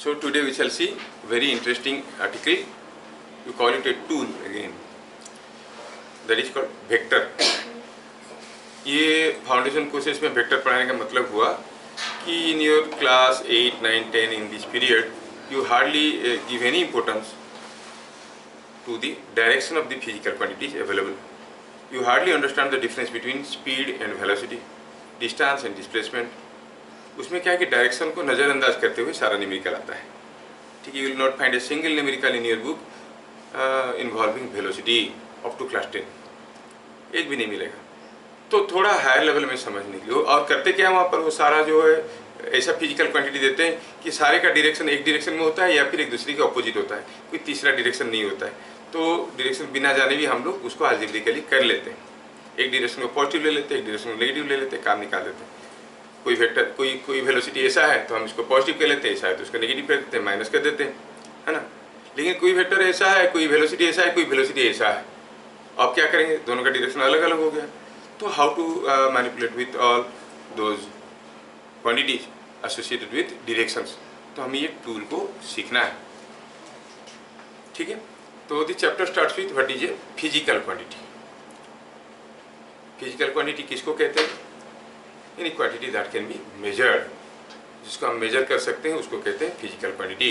So today we shall see very interesting article. You call it a tool again. That is called vector. ये foundation courses में vector पढ़ाने का मतलब हुआ कि in your class 8, 9, 10 in this period you hardly give any importance to the direction of the physical quantities available. You hardly understand the difference between speed and velocity, distance and displacement. उसमें क्या है कि direction को नज़रअंदाज करते हुए सारा numerical आता है. ठीक है, you will not find a single numerical in your book involving velocity up to class 10. एक भी नहीं मिलेगा. तो थोड़ा हायर लेवल में समझने के लिए और करते क्या वहाँ पर वो सारा जो है ऐसा फिजिकल क्वांटिटी देते हैं कि सारे का डायरेक्शन एक डायरेक्शन में होता है या फिर एक दूसरे के अपोजिट होता है, कोई तीसरा डायरेक्शन नहीं होता है. तो डायरेक्शन बिना जाने भी हम लोग उसको अलजेब्रिकली कर लेते हैं. एक डायरेक्शन को पॉजिटिव ले लेते हैं, एक डायरेक्शन को नेगेटिव ले लेते हैं, काम निकाल देते हैं. कोई वेक्टर कोई वेलोसिटी ऐसा है तो हम इसको पॉजिटिव कर लेते हैं, ऐसा है तो उसको नेगेटिव कर देते हैं, माइनस कर देते हैं, है ना. लेकिन कोई वेक्टर ऐसा है, कोई वेलोसिटी ऐसा है, कोई वेलोसिटी ऐसा है, अब क्या करेंगे, दोनों का डायरेक्शन अलग अलग हो गया. तो how to manipulate with all those quantities associated with directions. तो हमें ये टूल को सीखना है. ठीक है, तो the chapter starts with what is a physical quantity. Physical quantity किसको कहते हैं? यानी quantity that can be measured, जिसको हम मेजर कर सकते हैं उसको कहते हैं फिजिकल क्वांटिटी,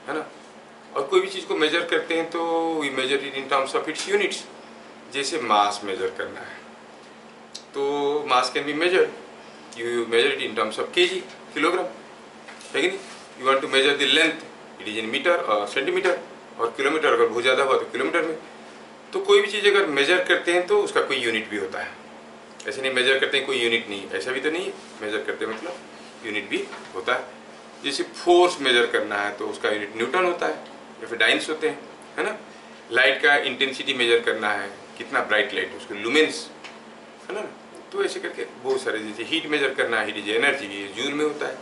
है ना. और कोई भी चीज़ को मेजर करते हैं तो we measure it in terms of its units. जैसे मास मेजर करना है तो mass can be measured, you measure it in terms of KG, kilogram, है कि नहीं. You want to measure the length, it is in metre और centimetre, और kilometre अगर बहुत ज़्यादा हुआ तो किलोमीटर में. तो कोई भी चीज़ अगर मेजर करते हैं तो उसका कोई यूनिट भी होता है. ऐसे नहीं मेजर करते हैं कोई यूनिट नहीं, ऐसा भी तो नहीं है. मेजर करते हैं मतलब यूनिट भी होता है. जैसे फोर्स मेजर करना है तो उसका यूनिट न्यूटन होता है या फिर डाइन्स होते हैं, है ना. लाइट का इंटेंसिटी मेजर करना है, कितना ब्राइट लाइट, उसको लुमेंस, है ना. तो ऐसे करके बहुत सारे, जैसे हीट मेजर करना है, हीट इज एनर्जी, ये जूल में होता है,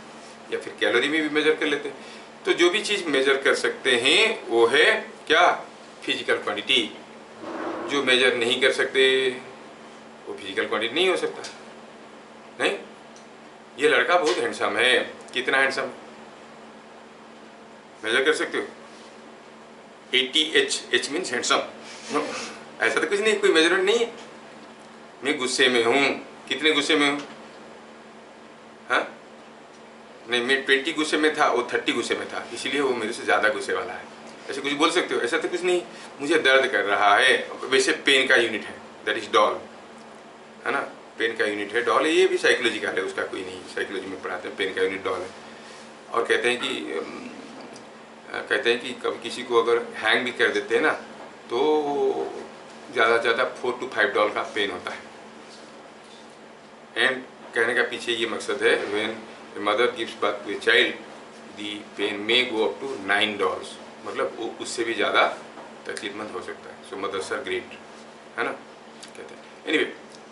या फिर कैलोरी में भी मेजर कर लेते हैं. तो जो भी चीज़ मेजर कर सकते हैं वो है क्या, फिजिकल क्वांटिटी. जो मेजर नहीं कर सकते वो फिजिकल क्वांटिटी नहीं हो सकता. नहीं, ये लड़का बहुत हैंडसम है. कितना हैंडसम, मेजर कर सकते हो? 80H, H means handsome. ऐसा तो कुछ नहीं, कोई मेजरमेंट नहीं है. मैं गुस्से में हूँ, कितने गुस्से में हूँ? हाँ नहीं, मैं 20 गुस्से में था, वो 30 गुस्से में था, इसीलिए वो मेरे से ज़्यादा गुस्से वाला है. ऐसे कुछ बोल सकते हो? ऐसा तो कुछ नहीं. मुझे दर्द कर रहा है, वैसे पेन का यूनिट है, दैट इज डॉल, है ना. पेन का यूनिट है डॉल. ये भी साइकोलॉजिकल है, उसका कोई नहीं. साइकोलॉजी में पढ़ाते हैं पेन का यूनिट डॉल है. और कहते हैं कि कभी किसी को अगर हैंग भी कर देते हैं ना तो ज़्यादा से ज़्यादा 4 to 5 डॉल का पेन होता है. एंड कहने का पीछे ये मकसद है, when a mother gives birth to a child the pain may go up to 9 dols, मतलब वो उससे भी ज़्यादा तकलीफमंद हो सकता है. सो मदर्स आर ग्रेट, है ना, कहते हैं. एनीवे,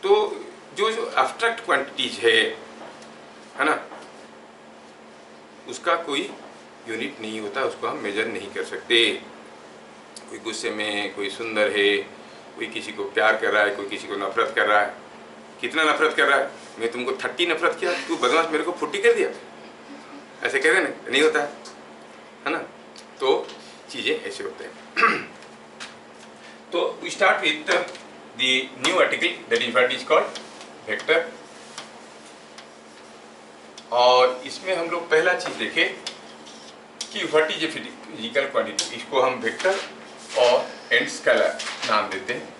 तो जो एब्स्ट्रैक्ट क्वांटिटीज है ना, उसका कोई यूनिट नहीं होता, उसको हम मेजर नहीं कर सकते. कोई गुस्से में, कोई सुंदर है, कोई किसी को प्यार कर रहा है, कोई किसी को नफरत कर रहा है. कितना नफरत कर रहा है? मैं तुमको 30 नफरत किया, तू बदमाश मेरे को 40 कर दिया, ऐसे कह रहे ना, नहीं होता है ना. तो चीज़ें ऐसे होते हैं. तो we start with the new article that is what is called vector. और इसमें हम लोग पहला चीज देखें कि what is a physical quantity. इसको हम वेक्टर और एंड स्केलर नाम देते हैं.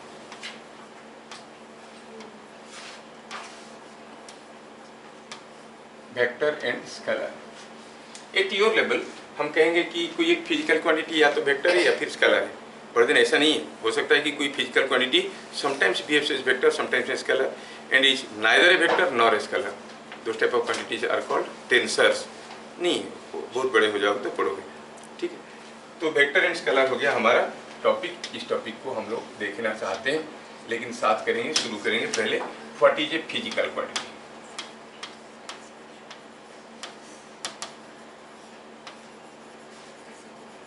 Vector and scalar. At your level हम कहेंगे कि कोई एक फिजिकल क्वांटिटी या तो वेक्टर है या फिर स्केलर है. पर दिन ऐसा नहीं है. हो सकता है कि कोई physical quantity sometimes behaves as vector, sometimes as scalar, and is neither a vector nor a scalar. Those type of quantities are called tensors. नहीं, बहुत बड़े हो जाओगे तो पढ़ोगे. ठीक है, तो वेक्टर एंड स्केलर हो गया हमारा टॉपिक. इस टॉपिक को हम लोग देखना चाहते हैं, लेकिन साथ करेंगे, शुरू करेंगे पहले what is a physical quantity.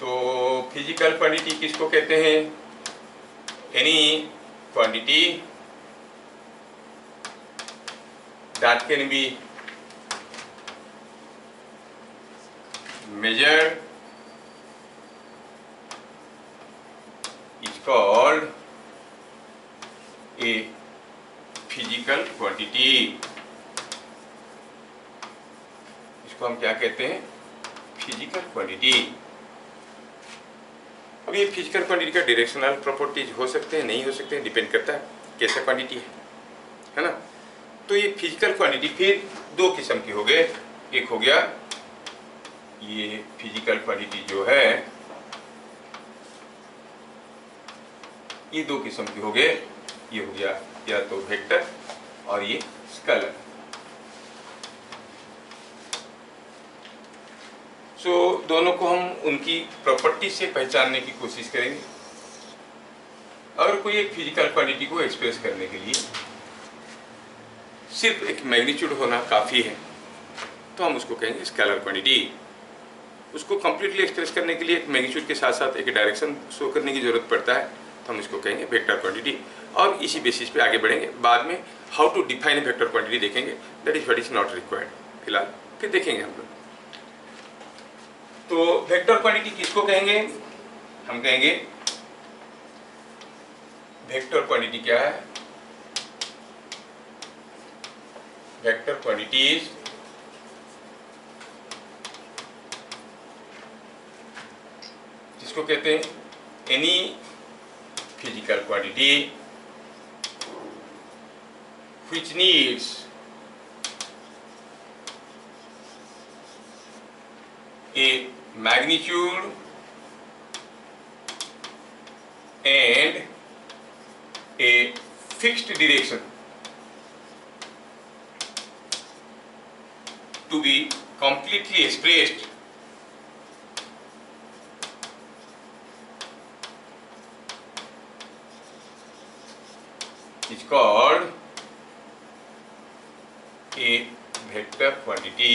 तो फिजिकल क्वांटिटी किसको कहते हैं? Any quantity that can be measured is called a physical quantity. इसको हम क्या कहते हैं? Physical quantity. अब ये फिजिकल क्वांटिटी का डायरेक्शनल प्रॉपर्टीज हो सकते हैं, नहीं हो सकते हैं, डिपेंड करता है कैसा क्वांटिटी है ना. तो ये फिजिकल क्वांटिटी फिर दो किस्म की हो गए. एक हो गया ये फिजिकल क्वांटिटी जो है ये दो किस्म की हो गए. ये हो गया या तो वेक्टर और ये स्केलर. सो दोनों को हम उनकी प्रॉपर्टी से पहचानने की कोशिश करेंगे. अगर कोई एक फिजिकल क्वांटिटी को एक्सप्रेस करने के लिए सिर्फ एक मैग्नीट्यूड होना काफ़ी है तो हम उसको कहेंगे स्केलर क्वांटिटी. उसको कंप्लीटली एक्सप्रेस करने के लिए एक मैग्नीट्यूड के साथ साथ एक डायरेक्शन शो करने की जरूरत पड़ता है तो हम इसको कहेंगे वेक्टर क्वांटिटी. और इसी बेसिस पे आगे बढ़ेंगे. बाद में how to define vector quantity देखेंगे. That is what is not required. फिलहाल फिर देखेंगे हम लोग. तो वेक्टर क्वांटिटी किसको कहेंगे? हम कहेंगे वेक्टर क्वांटिटी क्या है? वेक्टर क्वांटिटीज जिसको कहते हैं any physical quantity which needs a magnitude and a fixed direction to be completely expressed is called a vector quantity.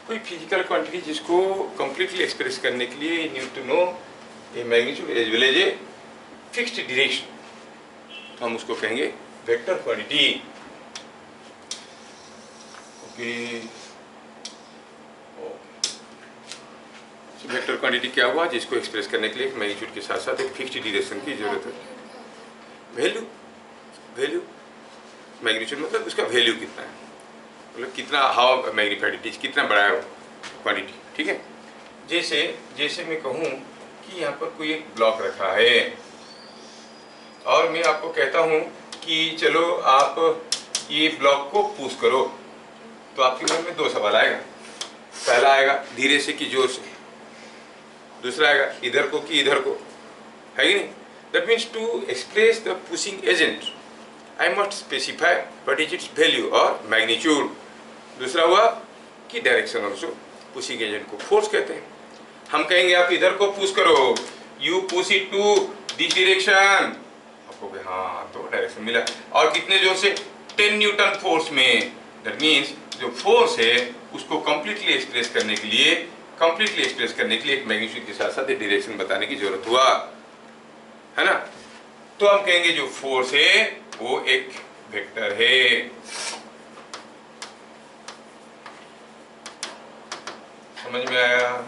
कोई फिजिकल क्वांटिटी जिसको कंप्लीटली एक्सप्रेस करने के लिए need to know a magnitude as well as a fixed direction, तो हम उसको कहेंगे vector quantity. Okay. Vector quantity क्या हुआ? जिसको एक्सप्रेस करने के लिए एक मैग्नीट्यूड के साथ साथ एक फिक्स्ड डायरेक्शन की जरूरत है. वैल्यू मैग्नीट्यूड मतलब उसका वैल्यू कितना है, मतलब कितना हाउ मैग्नीफाइड इट इज, कितना बड़ा है क्वांटिटी. ठीक है. जैसे मैं कहूँ कि यहाँ पर कोई एक ब्लॉक रखा है और मैं आपको कहता हूँ कि चलो आप ये ब्लॉक को पुश करो, तो आपके मन में दो सवाल आएगा. पहला आएगा धीरे से कि जोर से, दूसरा आएगा इधर को कि इधर को, है कि नहीं. That means to express the pushing agent I must specify what is its value और मैग्नीट्यूड. दूसरा हुआ कि डायरेक्शन ऑल्सो. पुशिंग एजेंट को फोर्स कहते हैं. हम कहेंगे आप इधर को पुश करो, you push it to this direction. आपको हाँ तो डायरेक्शन मिला. और कितने जोर से? 10 न्यूटन फोर्स में. दैट मीन्स जो फोर्स है उसको कंप्लीटली एक्सप्रेस करने के लिए एक मैग्नीट्यूड के साथ साथ एक डायरेक्शन बताने की जरूरत हुआ, है ना. तो हम कहेंगे जो फोर्स है वो एक वेक्टर है. समझ में आया?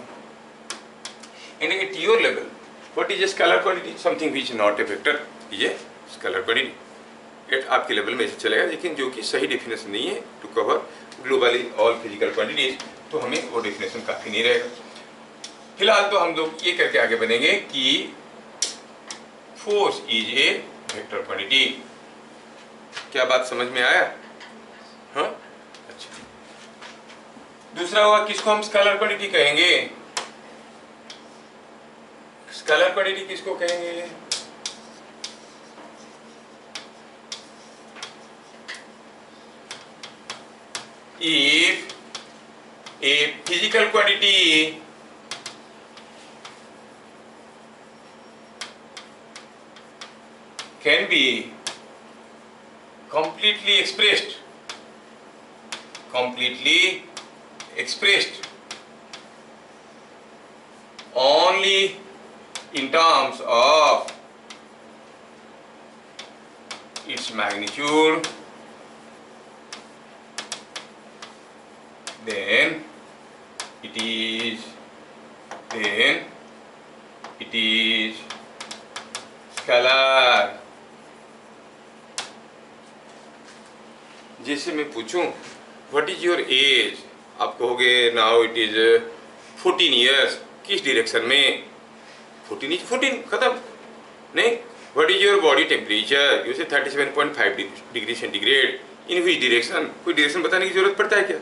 And at your level what is a scalar quantity? Something which is not a vector is a scalar quantity. At आपके लेवल में ऐसे चलेगा, लेकिन जो कि सही डेफिनेशन नहीं है to cover globally all physical quantities, तो हमें वो डेफिनेशन काफी नहीं रहेगा. फिलहाल तो हम लोग ये करके आगे बढ़ेंगे कि force is a vector quantity. क्या बात समझ में आया? हाँ. अच्छा. दूसरा हुआ किसको हम स्केलर क्वांटिटी कहेंगे? स्केलर क्वांटिटी किसको कहेंगे? If a physical quantity can be completely expressed only in terms of its magnitude then it is scalar. जैसे मैं पूछूं व्हाट इज योर एज, आप कहोगे नाउ इट इज 14 ईयर्स, किस डायरेक्शन में? 14 इज 14, खत्म। नहीं, what is your body temperature, you say 37.5 degree centigrade, in which direction, कोई डायरेक्शन बताने की जरूरत पड़ता है क्या?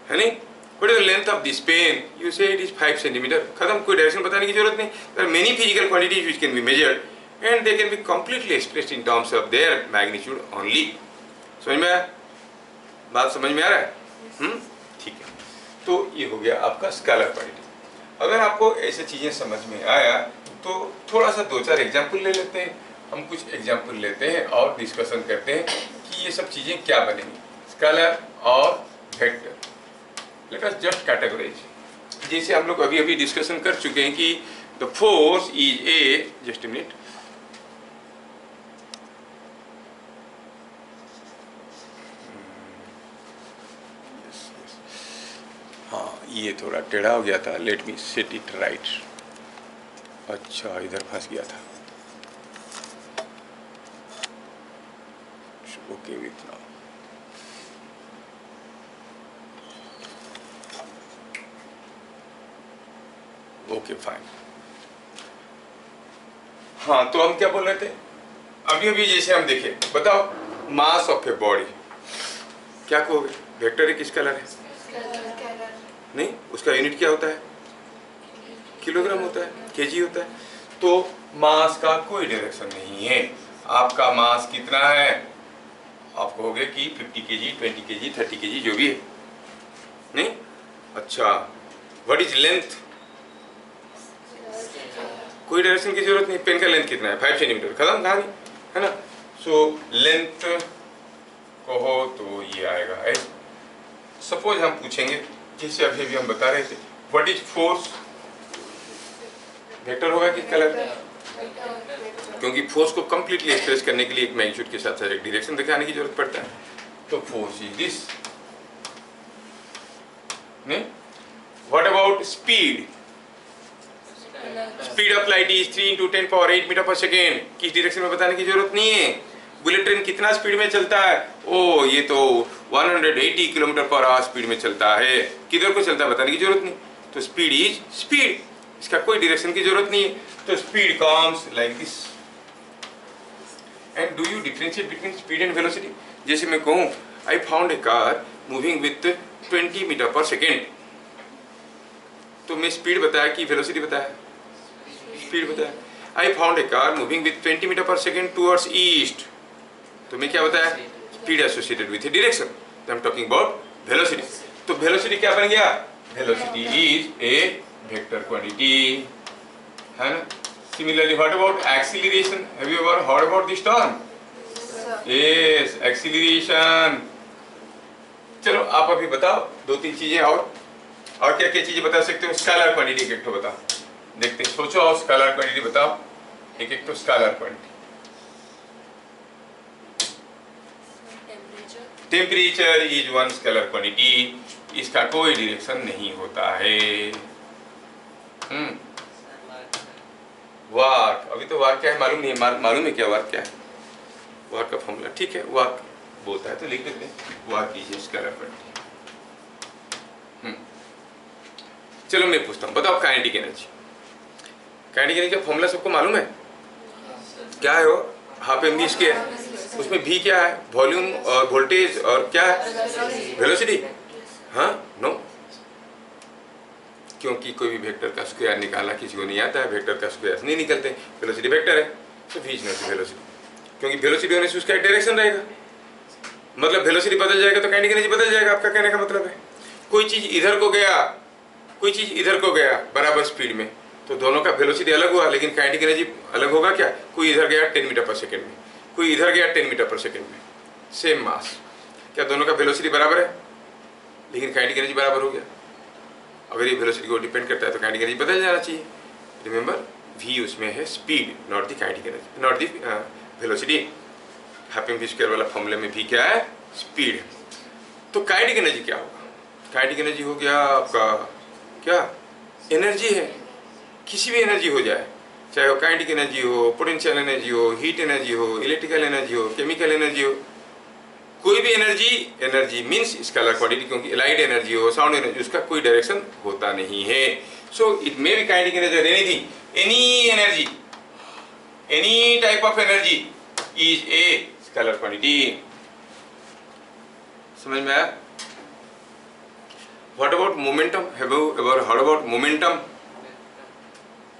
है नहीं। What is the length of this pen, you say it is 5 centimetre, खत्म, कोई डायरेक्शन बताने की जरूरत नहीं। There are many physical quantities which can be measured and they can be completely expressed in terms of their magnitude only। समझ में आया? बात समझ में आ रहा है? ठीक है। तो ये हो गया आपका स्केलर क्वांटिटी। अगर आपको ऐसे चीजें समझ में आया तो थोड़ा सा 2-4 एग्जाम्पल ले लेते हैं। हम कुछ एग्जाम्पल लेते हैं और डिस्कशन करते हैं कि ये सब चीजें क्या बनेंगी, स्केलर और vector. Let us just categorise. जैसे हम लोग अभी अभी डिस्कशन कर चुके हैं कि the force is a, just a minute, ये थोड़ा टेढ़ा हो गया था, let me set it right. अच्छा, इधर फंस गया था। Okay with now, okay fine. हाँ, तो हम क्या बोल रहे थे अभी अभी? जैसे हम देखे, बताओ मास ऑफ ए बॉडी क्या कहोगे? वेक्टर है कि स्केलर है? नहीं, उसका यूनिट क्या होता है? किलोग्राम होता है, केजी होता है। तो मास का कोई डायरेक्शन नहीं है। आपका मास कितना है? आप कहोगे कि 50 केजी, 20 केजी, 30 केजी, जो भी है। नहीं, अच्छा, व्हाट इज लेंथ? कोई डायरेक्शन की जरूरत नहीं। पेन का लेंथ कितना है? 5 सेंटीमीटर, खत्म, कहानी है ना। सो लेंथ कहो तो ये आएगा। सपोज हम पूछेंगे, जैसे अभी भी हम बता रहे थे, व्हाट इज फोर्स? वेक्टर होगा कि स्केलर? क्योंकि फोर्स को कंप्लीटली एक्सप्रेस करने के लिए एक मैग्नीट्यूड के साथ साथ एक डायरेक्शन दिखाने की जरूरत पड़ता है। तो फोर्स इज दिस। नहीं, what about speed? Speed of light is 3 × 10⁸ metre पर सेकेंड। किस डायरेक्शन में बताने की जरूरत नहीं है। बुलेट ट्रेन कितना स्पीड में चलता है? ओ, ये तो 180 किलोमीटर पर आवर स्पीड में चलता है। किधर को चलता है बताने की जरूरत नहीं। तो स्पीड इज स्पीड, इसका कोई डायरेक्शन की जरूरत नहीं है। तो speed comes like this. And do you differentiate between speed and velocity? जैसे मैं कहूँ I found a car moving with 20 metre पर सेकेंड, तो मैं स्पीड बताया कि वेलोसिटी बताया? स्पीड बताया। I found a car moving with 20 metre पर सेकेंड टुवर्ड्स ईस्ट, तो मैं क्या बताया? Speed associated with direction. I am talking about velocity. तो वेलोसिटी क्या बन गया? Velocity is a vector quantity, है ना। Similarly what about acceleration? Have you ever heard about this term? Yes, acceleration. चलो आप अभी बताओ 2-3 चीजें और क्या क्या चीजें बता सकते हो? स्केलर क्वांटिटी एक तो बताओ, देखते हैं, सोचो और स्केलर क्वांटिटी बताओ एक तो scalar quantity. Temperature is one scalar quantity, इसका कोई डायरेक्शन नहीं होता है। वार्क, अभी तो वार्क क्या है मालूम नहीं है। मालूम है क्या वार्क क्या है? वार्क का फॉर्मूला, ठीक है, वार्क बोलता है तो लिख देते हैं, वार्क इज स्केलर क्वांटिटी। चलो मैं पूछता हूँ, बताओ काइनेटिक एनर्जी। काइनेटिक एनर्जी का फॉर्मूला सबको मालूम है? क्या है वो? Half m v square. उसमें भी क्या है? वॉल्यूम और वोल्टेज और क्या है? वेलोसिटी। हाँ, नो, क्योंकि कोई भी वेक्टर का स्क्वायर निकालना किसी को नहीं आता है, वेक्टर का स्क्वायर नहीं निकलते। वेलोसिटी वेक्टर है तो v इज नॉट वेलोसिटी, क्योंकि वेलोसिटी होने से उसका एक डायरेक्शन रहेगा। मतलब वेलोसिटी बदल जाएगा तो काइनेटिक एनर्जी बदल जाएगा। आपका कहने का मतलब है कोई चीज इधर को गया, कोई चीज इधर को गया बराबर स्पीड में, तो दोनों का वेलोसिटी अलग हुआ लेकिन काइनेटिक एनर्जी अलग होगा क्या? कोई इधर गया 10 मीटर पर सेकेंड में, कोई इधर गया 10 मीटर पर सेकेंड में, सेम मास, क्या दोनों का वेलोसिटी बराबर है? लेकिन काइनेटिक एनर्जी बराबर हो गया। अगर ये वेलोसिटी को डिपेंड करता है तो काइनेटिक एनर्जी बदल जाना चाहिए। रिमेंबर, v उसमें है speed, not the kinetic energy, not the velocity. Half m v square वाला फॉर्मूले में v क्या है? स्पीड है। तो काइनेटिक एनर्जी क्या होगा? काइनेटिक एनर्जी हो गया आपका क्या, एनर्जी है, किसी भी एनर्जी हो जाए, चाहे वो काइनेटिक एनर्जी हो, पोटेंशियल एनर्जी हो, हीट एनर्जी हो, इलेक्ट्रिकल एनर्जी हो, केमिकल एनर्जी हो, कोई भी energy, energy means scalar quantity, क्योंकि लाइट एनर्जी हो, साउंड एनर्जी, उसका कोई डायरेक्शन होता नहीं है। So it may be kinetic energy और anything, any energy, any type of energy is a scalar quantity. समझ में आया? What about momentum? Have you ever heard about momentum?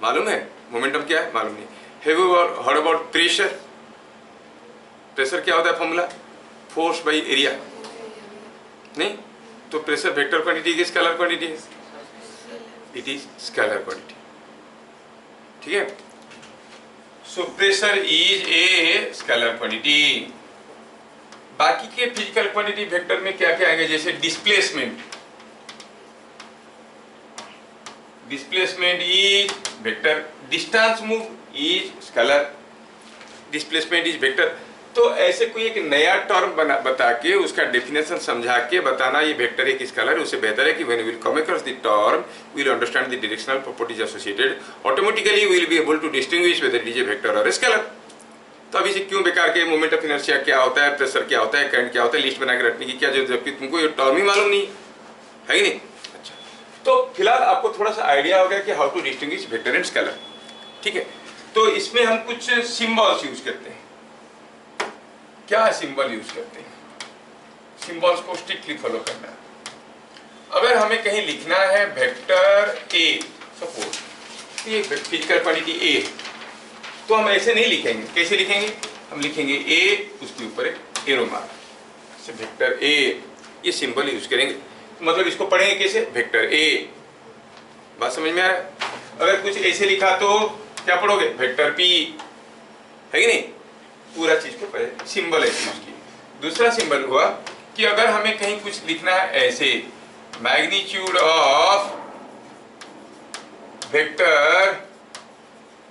मालूम है मोमेंटम क्या है? मालूम नहीं। Have you heard about pressure? Pressure क्या होता है? फॉर्मूला फोर्स बाई एरिया, नहीं? तो प्रेशर वेक्टर क्वांटिटी की स्केलर क्वांटिटी है, इट इज स्केलर क्वांटिटी, ठीक है? So pressure is a scalar quantity. बाकी के फिजिकल क्वांटिटी वेक्टर में क्या क्या आएंगे? जैसे displacement, displacement is vector, distance move is scalar, displacement is vector. तो ऐसे कोई एक नया टर्म बता के उसका डेफिनेशन समझा के बताना ये वेक्टर है कि स्केलर है, उससे बेहतर है कि when we will come across the term we will understand the directional properties associated, automatically we will be able to distinguish whether it is a vector और ए स्केलर। तो अभी से क्यों बेकार के मोमेंट ऑफ इनर्शिया क्या होता है, प्रेशर क्या होता है, करंट क्या होता है, लिस्ट बना के रखने की क्या जरूरत है, जबकि तुमको ये टर्म ही मालूम नहीं है कि नहीं? अच्छा, तो फिलहाल आपको थोड़ा सा आइडिया हो गया कि how to distinguish vector and scalar, ठीक है? तो इसमें हम कुछ सिंबल्स यूज करते हैं। क्या सिंबल यूज करते हैं? सिंबल्स को स्ट्रिक्टली फॉलो करना है। अगर हमें कहीं लिखना है वेक्टर ए, सपोज ये फिजिकल क्वांटिटी ए, तो हम ऐसे नहीं लिखेंगे। कैसे लिखेंगे? हम लिखेंगे ए, उसके ऊपर एक एरो मार्क से वेक्टर ए, ये सिंबल यूज करेंगे। मतलब इसको पढ़ेंगे कैसे? Vector A. बात समझ में आ रहा है? अगर कुछ ऐसे लिखा तो क्या पढ़ोगे? वेक्टर पी, है कि नहीं? पूरा चीज को पहले सिंबल ऐसे यूज किए। दूसरा सिंबल हुआ कि अगर हमें कहीं कुछ लिखना है ऐसे, मैग्नीट्यूड ऑफ वेक्टर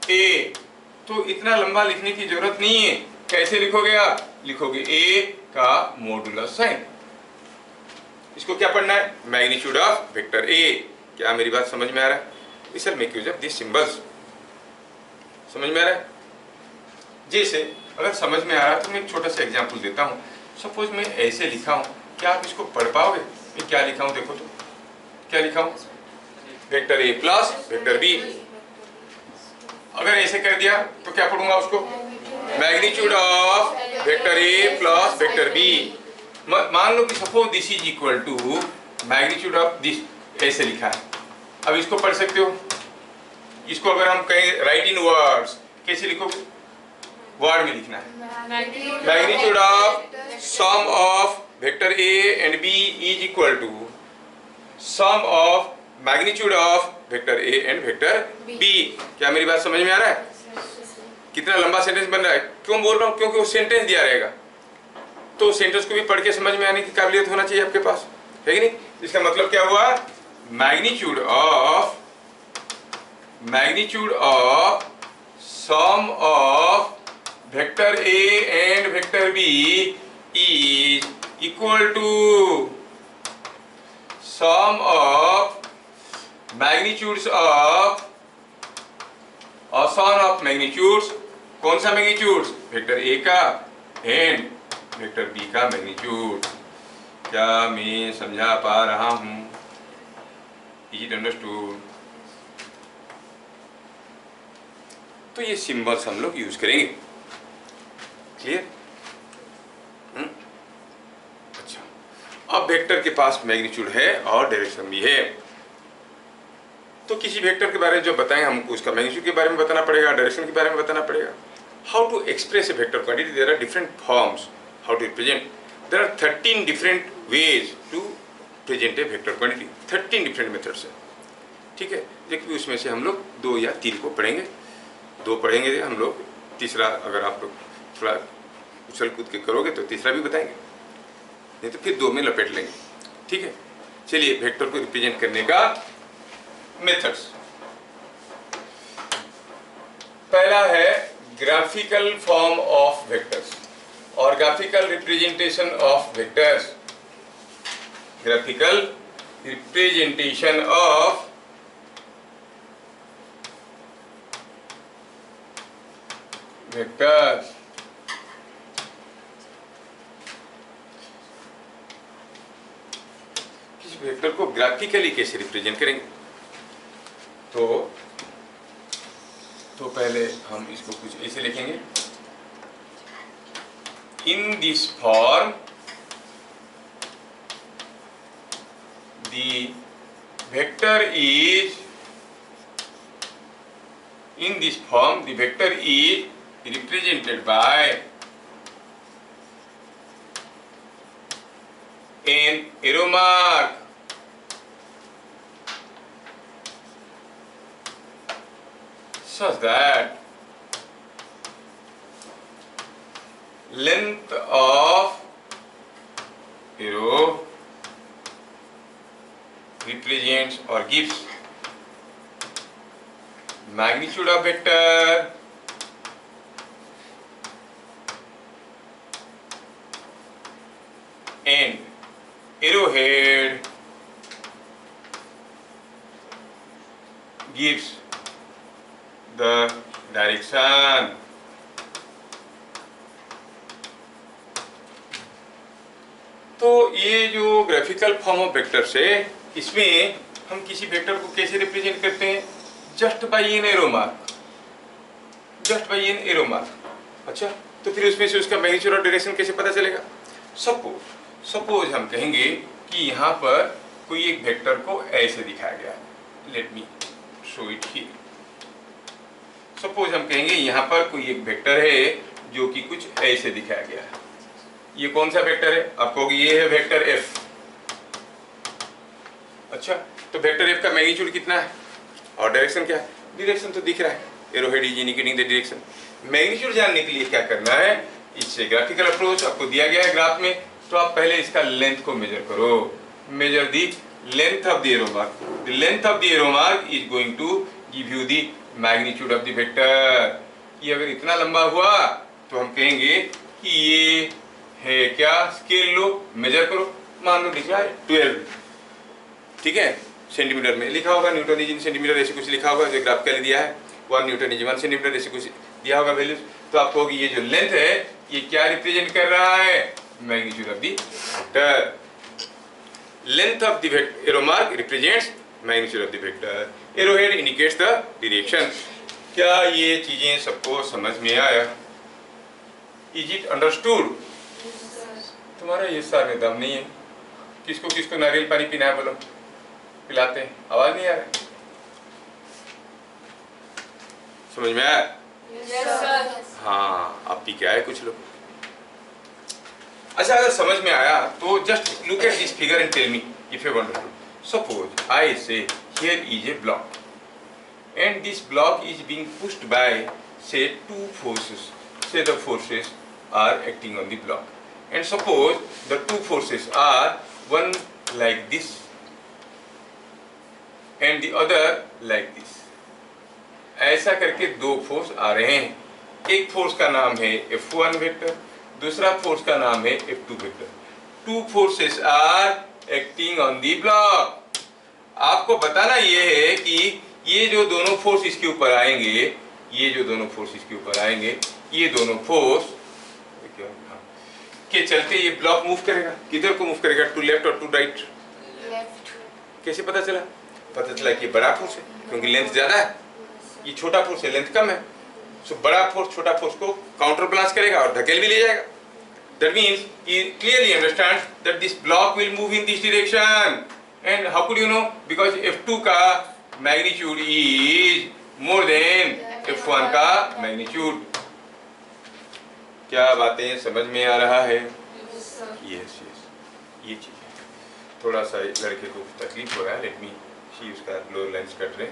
ए, तो इतना लंबा लिखने की जरूरत नहीं है। कैसे लिखोगे आप? लिखोगे ए का मॉडुलस साइन। इसको क्या पढ़ना है? Magnitude of vector A. क्या मेरी बात समझ में आ रहा है? We shall make use of this symbols. समझ में आ रहा है? जैसे अगर समझ में आ रहा है तो मैं एक छोटा सा एग्जांपल देता हूँ। सपोज मैं ऐसे लिखा हूँ, क्या आप इसको पढ़ पाओगे? मैं क्या लिखा हूँ देखो तो, क्या लिखा हूँ? Vector A plus vector B. अगर ऐसे कर दिया तो क्या पढ़ूंगा उसको? Magnitude of vector A plus vector B. मान लो कि suppose this is equal to magnitude of this, ऐसे लिखा है। अब इसको पढ़ सकते हो। इसको अगर हम कहें राइट इन वर्ड्स, कैसे लिखोगे? वर्ड में लिखना है। Magnitude of sum of vector A and B is equal to sum of magnitude of vector A and vector B. क्या मेरी बात समझ में आ रहा है? कितना लंबा सेंटेंस बन रहा है? क्यों बोल रहा हूँ? क्योंकि वो सेंटेंस दिया रहेगा, तो सेंटेंस को भी पढ़ के समझ में आने की काबिलियत होना चाहिए आपके पास, है कि नहीं? इसका मतलब क्या हुआ? Magnitude of sum of vector A and vector B is equal to sum of magnitudes of sum of magnitudes. कौन सा मैग्नीट्यूड्स? वेक्टर ए का एंड वेक्टर बी का मैग्नीट्यूड। क्या मैं समझा पा रहा हूं? Is it understood? तो ये सिंबल्स हम लोग यूज करेंगे। क्लियर? अच्छा, अब वेक्टर के पास मैग्नीट्यूड है और डायरेक्शन भी है, तो किसी वेक्टर के बारे में जो बताएं हमको उसका मैग्नीट्यूड के बारे में बताना पड़ेगा, डायरेक्शन के बारे में बताना पड़ेगा। How to express a vector quantity? There are different forms how to represent. There are 13 different ways to present a vector quantity. 13 different methods है, ठीक है? देखिए उसमें से हम लोग 2 या 3 को पढ़ेंगे। 2 पढ़ेंगे हम लोग, तीसरा अगर आप लोग थोड़ा उछल कूद के करोगे तो तीसरा भी बताएंगे, नहीं तो फिर 2 में लपेट लेंगे, ठीक है? चलिए वेक्टर को रिप्रेजेंट करने का मेथड्स। पहला है ग्राफिकल फॉर्म ऑफ वेक्टर्स और graphical representation of vectors. Graphical representation of vectors. किसी वेक्टर को ग्राफिकली कैसे रिप्रेजेंट करेंगे? तो पहले हम इसको कुछ ऐसे लिखेंगे, in this form the vector is, in this form the vector is represented by an arrow mark such that length of arrow represents or gives magnitude of vector and arrowhead gives the direction. तो ये जो graphical form of vectors है, इसमें हम किसी vector को कैसे represent करते हैं? Just by N arrow mark, just by N arrow mark. अच्छा, तो फिर उसमें से उसका मैग्नीट्यूड और डायरेक्शन कैसे पता चलेगा? सपोज हम कहेंगे कि यहाँ पर कोई एक वेक्टर को ऐसे दिखाया गया, let me show it here. Suppose हम कहेंगे यहाँ पर कोई एक वेक्टर है जो कि कुछ ऐसे दिखाया गया है। ये कौन सा वेक्टर है? आप कहोगे ये है वेक्टर एफ। अच्छा, तो वेक्टर एफ का मैग्नीट्यूड कितना है और डायरेक्शन क्या है? डायरेक्शन तो दिख रहा है, arrowhead is indicating the direction. Magnitude जानने के लिए क्या करना है? इससे ग्राफिकल अप्रोच आपको दिया गया है ग्राफ में, तो आप पहले इसका लेंथ को मेजर करो। Measure the length of the arrow mark. The length of the arrow mark is going to give you the magnitude of the vector. ये अगर इतना लंबा हुआ तो हम कहेंगे कि ये है क्या? स्केल लो, मेजर करो, मान लो लिखा है 12, ठीक है, सेंटीमीटर में लिखा होगा, न्यूटन इज इन सेंटीमीटर ऐसे कुछ लिखा होगा, जो ग्राफ के लिए दिया है 1 न्यूटन इज 1 सेंटीमीटर ऐसे कुछ दिया होगा वैल्यूज। तो आप कहोगे ये जो लेंथ है ये क्या रिप्रेजेंट कर रहा है? Magnitude of the vector. Length of the arrow mark represents magnitude of the vector. Arrowhead indicates the direction. क्या ये चीजें सबको समझ में आया? Is it understood? तुम्हारा ये सार में दम नहीं है। किसको किसको नारियल पानी पीना है बोलो, पिलाते हैं। आवाज नहीं आ रहा? समझ में आया? हाँ, अब पी के आए कुछ लोग। अच्छा, अगर समझ में आया तो just look at this figure and tell me if you want to. Suppose I say here is a block and this block is being pushed by say 2 forces. Say the forces are acting on the block. And suppose the 2 forces are one like this and the other like this. ऐसा करके 2 force आ रहे हैं। एक force का नाम है F1 vector, दूसरा force का नाम है F2 vector. 2 forces are acting on the block. आपको बताना ये है कि ये जो दोनों फोर्स इसके ऊपर आएंगे, ये जो दोनों फोर्स इसके ऊपर आएंगे, ये दोनों फोर्स के चलते ये ब्लॉक मूव करेगा। किधर को मूव करेगा? टू लेफ्ट और टू राइट। लेफ्ट। कैसे पता चला? पता चला कि बड़ा फोर्स है क्योंकि लेंथ ज्यादा है, ये छोटा फोर्स है, लेंथ कम है। सो बड़ा फोर्स छोटा फोर्स को काउंटर ब्लास्ट करेगा और धकेल भी ले जाएगा। That means he clearly understands that this block will move in this direction. And how could you know? Because F2 का magnitude is more than F1 का magnitude. क्या बातें समझ में आ रहा है? यस, ये चीज है। थोड़ा सा लड़के को तकलीफ हो रहा है, लेट मी सी, उसका लोअर लेंस कट रहे।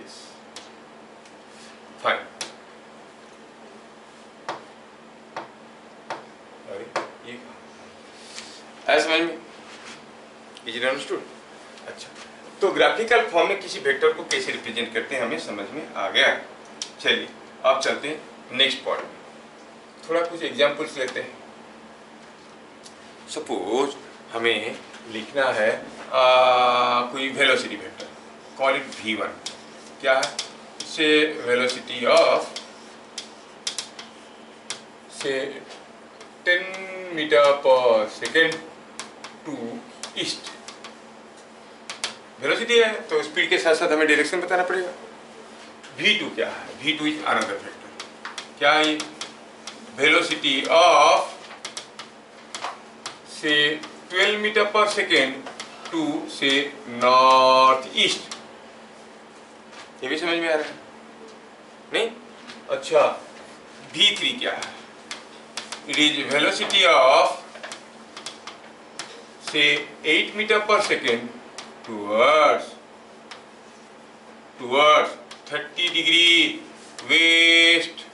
Yes, fine. अरे ये ऐसा समझ में? Is it understood? अच्छा, तो ग्राफिकल फॉर्म में किसी वेक्टर को कैसे रिप्रेजेंट करते हैं हमें समझ में आ गया। चलिए अब चलते हैं नेक्स्ट पार्ट में। थोड़ा कुछ एग्जाम्पल्स लेते हैं। सपोज हमें लिखना है कोई velocity vector, call it v1। क्या है? से वेलोसिटी ऑफ से 10 मीटर पर सेकेंड टू ईस्ट। वेलोसिटी है तो स्पीड के साथ साथ हमें डायरेक्शन बताना पड़ेगा। v2 क्या है? v2 is another vector. क्या है? वेलोसिटी ऑफ से 12 मीटर पर सेकेंड टू से नॉर्थ ईस्ट। ये भी समझ में आ रहा है? नहीं? अच्छा, v3 क्या है? इट इज वेलोसिटी ऑफ से 8 मीटर पर second towards 30 degree west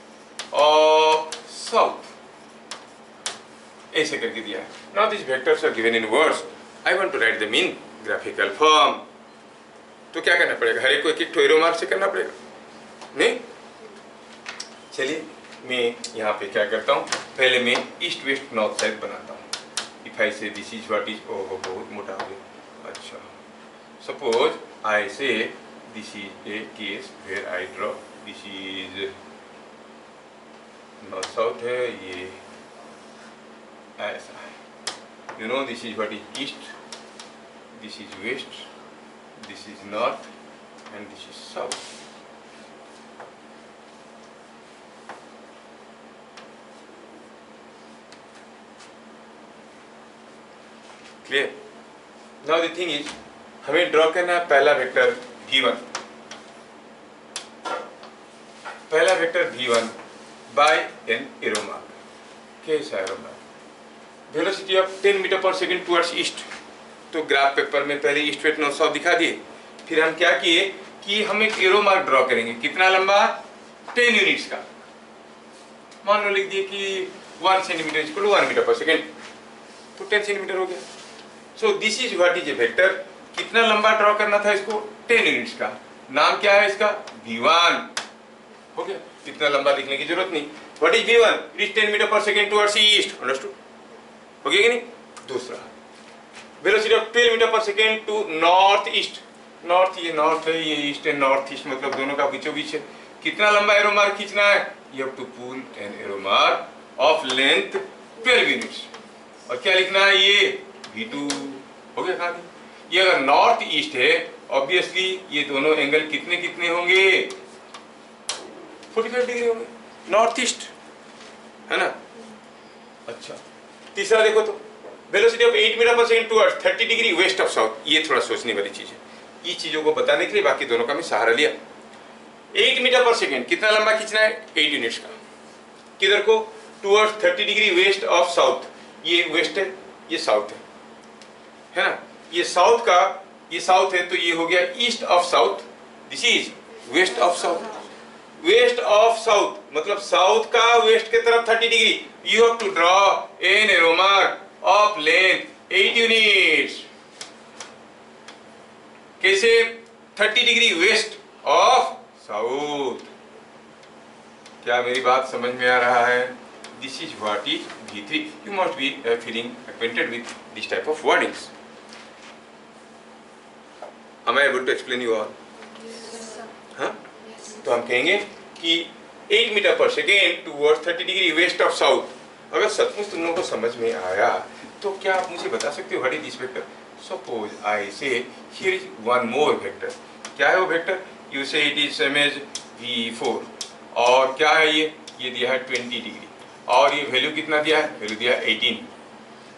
of south। ऐसे करके दिया है। Now these vectors are given in words. I want to write them in graphical form। तो क्या करना पड़ेगा? हर एक को एक एक एरो मार्क से करना पड़ेगा, नहीं? चलिए मैं यहाँ पे क्या करता हूँ, पहले मैं ईस्ट वेस्ट नॉर्थ साइड बनाता हूँ। इफ आई से दिस इज व्हाट इज, ओह बहुत मोटा हो गया। अच्छा, suppose I say this is a case where I draw, this is north south है, ये ऐसा है। You know this is what is east, this is west, this is north and this is south। Clear? Now the thing is, हमें draw करना है पहला vector v1। पहला vector v1 by an arrow mark. कैसा arrow mark? Velocity of 10 metre पर second towards east. तो graph paper में पहले ईस्ट वेस्ट नॉर्थ साउथ दिखा दिए। फिर हम क्या किए कि हम एक एरो मार्क ड्रॉ करेंगे। कितना लंबा? 10 यूनिट्स का। मान लो लिख दिए कि 1 सेंटीमीटर इक्वल टू 1 मीटर पर सेकेंड, तो 10 सेंटीमीटर हो गया। So this is what is a vector. कितना लंबा ड्रॉ करना था इसको? 10 यूनिट्स का। नाम क्या है इसका? v1। हो गया, इतना लंबा लिखने की जरूरत नहीं। What is v1? It is 10 metre पर सेकेंड टुवर्ड्स ईस्ट। अंडरस्टूड? हो गया कि नहीं? दूसरा, वेलोसिटी ऑफ 12 मीटर पर second to north east. North, ये नॉर्थ है, ये ईस्ट है। नॉर्थ ईस्ट मतलब दोनों का बीचों बीच है। कितना लंबा एरो मार्क खींचना है? You have to pull an arrow mark of length 12 units. और क्या लिखना है? ये v2। हो गया कहानी। ये अगर नॉर्थ ईस्ट है, ऑब्वियसली ये दोनों एंगल कितने कितने होंगे? 45 डिग्री होंगे, नॉर्थ ईस्ट, है ना? अच्छा, तीसरा देखो तो, वेलोसिटी ऑफ 8 मीटर पर second towards 30 degree west of south. ये थोड़ा सोचने वाली चीज है। ये चीजों को बताने के लिए बाकी दोनों का मैं सहारा लिया। 8 मीटर पर सेकेंड कितना लंबा खींचना है? 8 यूनिट्स का। किधर को? Towards 30 degree west of south. ये वेस्ट है, ये साउथ है ना? ये साउथ का, ये साउथ है तो ये हो गया east of south. This is west of south. West of south मतलब साउथ का वेस्ट के तरफ 30 degree. You have to draw an arrow mark of length 8 units. कैसे? 30 डिग्री वेस्ट ऑफ साउथ। क्या मेरी बात समझ में आ रहा है? This is what is v3। You must be feeling acquainted with this type of wordings। Am I able to explain you all? हाँ? तो हम कहेंगे कि 8 मीटर पर second towards 30 degree west of south. अगर सचमुच तुम लोगों को समझ में आया तो क्या आप मुझे बता सकते हो what is this vector? Suppose I say here is one more vector. क्या है वो vector? You say it is same as v4। और क्या है ये दिया है 20 डिग्री। और ये वैल्यू कितना दिया है? वैल्यू दिया है 18।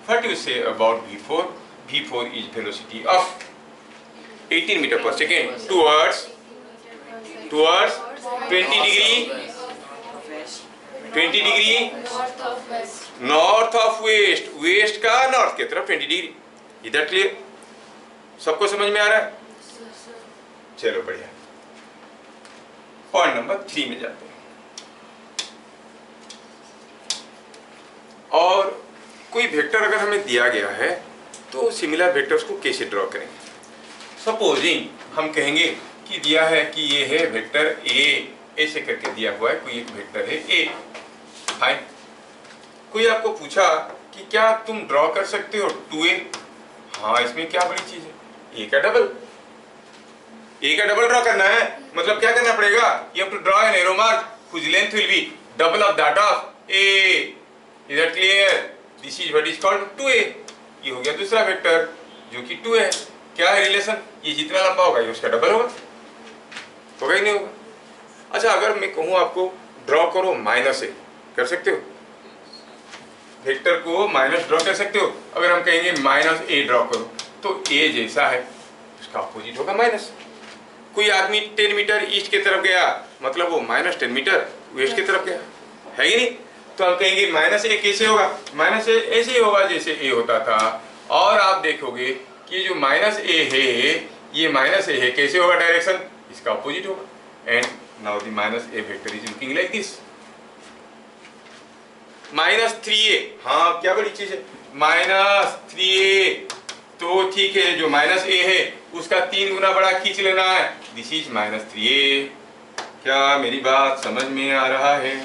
What you say about v4? v4 is velocity of 18 metre पर second towards 20 degree north of west. West का नॉर्थ की तरफ 20 डिग्री। इधर क्लियर? सबको समझ में आ रहा है? चलो बढ़िया। पॉइंट नंबर 3 में जाते हैं। और कोई वेक्टर अगर हमें दिया गया है तो सिमिलर वेक्टर्स को कैसे ड्रॉ करेंगे? सपोजिंग हम कहेंगे कि दिया है कि ये है वेक्टर ए, ऐसे करके दिया हुआ है कोई एक वेक्टर है ए। फाइन, कोई आपको पूछा कि क्या तुम ड्रॉ कर सकते हो 2a? हाँ, इसमें क्या बड़ी चीज है, a का डबल। a का डबल ड्रॉ करना है, मतलब क्या करना पड़ेगा, you have to draw an arrow mark whose length will be double of that of a. Is that clear? This is what is called 2a. ये हो गया दूसरा वेक्टर जो कि 2 है। क्या है रिलेशन, ये जितना लंबा होगा ये उसका डबल होगा ही नहीं होगा। अच्छा, अगर मैं कहूँ आपको ड्रॉ करो -a, कर सकते हो? वेक्टर को माइनस ड्रॉ कर सकते हो? अगर हम कहेंगे -a ड्रॉ करो तो a जैसा है उसका अपोजिट होगा माइनस। कोई आदमी 10 मीटर ईस्ट की तरफ गया, मतलब वो -10 मीटर वेस्ट की तरफ गया, है ही नहीं? तो हम कहेंगे -a कैसे होगा, -a ऐसे ही होगा जैसे a होता था। और आप देखोगे कि जो -a है ये -a है, कैसे होगा डायरेक्शन, इसका अपोजिट होगा। And now the -a vector is looking like this. -3a, हाँ क्या बड़ी चीज है, -3a, तो ठीक है जो -a है उसका 3 गुना बड़ा खींच लेना है, दिस इज -3a। क्या मेरी बात समझ में आ रहा है?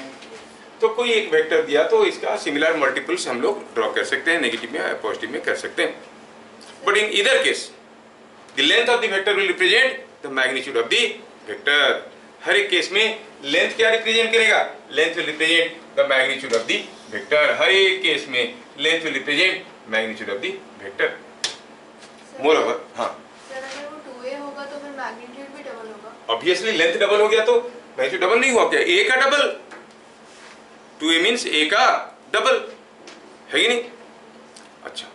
तो कोई एक वेक्टर दिया तो इसका सिमिलर मल्टीपल्स हम लोग ड्रॉ कर सकते हैं, नेगेटिव में या पॉजिटिव में कर सकते हैं। But in either case the length of the vector will represent the magnitude of the vector. हर एक केस में लेंथ क्या रिप्रेजेंट करेगा, length will represent the magnitude of the vector. हर एक केस में length will represent magnitude of the vector. Moreover, हाँ sir अगर वो 2a होगा तो फिर मैग्नीट्यूड भी डबल होगा। ऑब्वियसली लेंथ डबल हो गया तो मैग्नीट्यूड डबल नहीं हुआ क्या, a का डबल, 2a मीन्स a का डबल, है कि नहीं? अच्छा,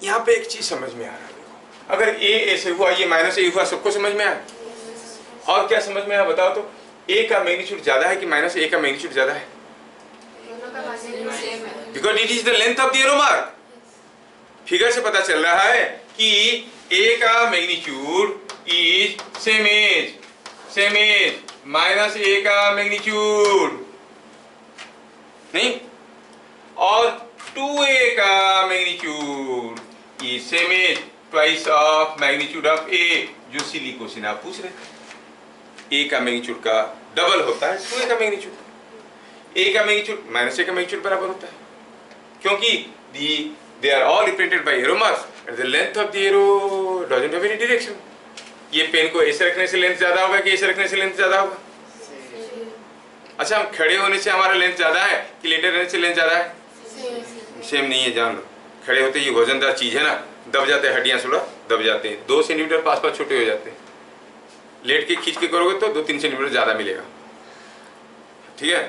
यहाँ पे एक चीज समझ में आ रहा है, देखो अगर a ऐसे हुआ, ये -a हुआ, सबको समझ में आया? और क्या समझ में आया बताओ तो, a का मैग्नीट्यूड ज्यादा है कि -a का मैग्नीट्यूड ज्यादा है? दोनों का मैग्नीट्यूड सेम है because it is the length of the arrow mark. Figure से पता चल रहा है कि a का magnitude is same as -a का मैग्नीट्यूड नहीं, और 2a का magnitude is same as twice of magnitude of a, जो सिली क्वेश्चन आप पूछ रहे थे। a का मैग्नीट्यूड का डबल होता है 2a का मैग्नीट्यूड, a का मैग्नीट्यूड -a का मैग्नीट्यूड बराबर होता है, क्योंकि they are all represented by arrow marks and the length of the arrow doesn't have any direction. ये पेन को ऐसे रखने से लेंथ ज्यादा होगा कि ऐसे रखने से लेंथ ज्यादा होगा? अच्छा, हम खड़े होने से हमारा लेंथ ज्यादा है कि लेटे रहने से लेंथ ज्यादा है? सेम नहीं है, जान लो। खड़े होते ये वजनदार चीज है ना, दब जाते हैं, हड्डियां थोड़ा दब जाते हैं, 2 सेंटीमीटर पास छोटे हो जाते हैं। लेट के खींच के करोगे तो 2-3 सेंटीमीटर ज्यादा मिलेगा, ठीक है?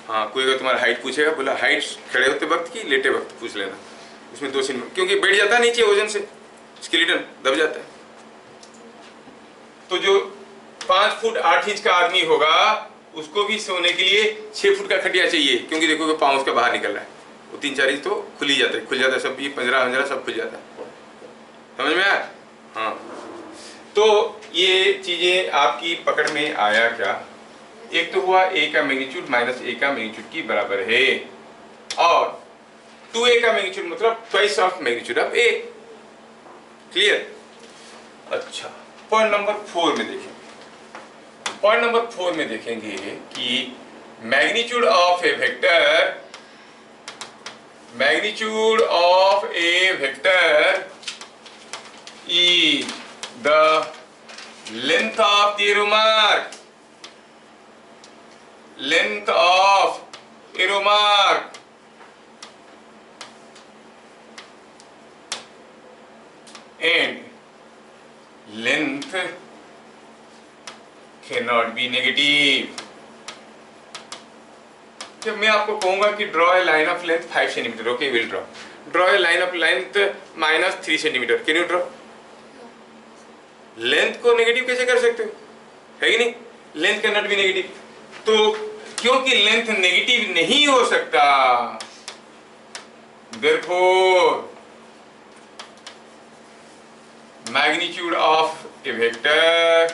हाँ, कोई अगर तुम्हारा हाइट पूछेगा, बोला हाइट खड़े होते वक्त की लेटे वक्त पूछ लेना, उसमें 2 सेंटीमीटर, क्योंकि बैठ जाता है नीचे वजन से, स्केलेटन दब जाता है। तो जो 5 फुट 8 इंच का आदमी होगा उसको भी सोने के लिए 6 फुट का खटिया चाहिए, क्योंकि देखोगे पाँव उसका बाहर निकल रहा है, वो 3-4 इंच तो खुल ही जाता है, खुल जाता है सब, ये पंजरा सब खुल जाता है। समझ में आया? हाँ, तो ये चीजें आपकी पकड़ में आया क्या? एक तो हुआ a का मैग्नीट्यूड -a का मैग्नीट्यूड की बराबर है, और 2a का मैग्नीट्यूड मतलब twice of magnitude of a। Clear? अच्छा, पॉइंट नंबर 4 में देखेंगे। पॉइंट नंबर 4 में देखेंगे कि magnitude of a vector, magnitude of a vector is the length of the arrow mark, length of arrow mark and length cannot be negative। जब मैं आपको कहूंगा कि draw a line of length 5 centimetre, okay will draw a line of length -3 centimetre, can you draw? Length को negative कैसे कर सकते हो, है कि नहीं? Length can not be negative. तो क्योंकि लेंथ नेगेटिव नहीं हो सकता, therefore magnitude of a vector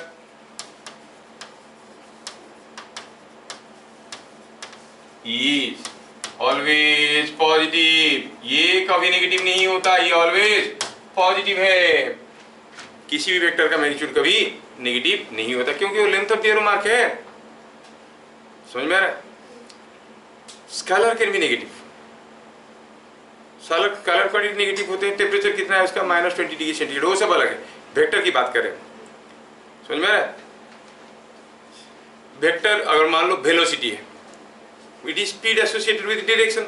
is always positive। ये कभी नेगेटिव नहीं होता, ये ऑलवेज पॉजिटिव है। किसी भी वेक्टर का मैग्नीट्यूड कभी नेगेटिव नहीं होता, क्योंकि वो length of the arrow mark है। समझ में आ रहा है? Scalar can be negative, colour quantity negative होते हैं। टेम्परेचर कितना है उसका -20 डिग्री सेंटीग्रेड, वो सब अलग है। वेक्टर की बात करें, समझ में आ रहा है? वेक्टर अगर मान लो वेलोसिटी है, it is speed associated with direction.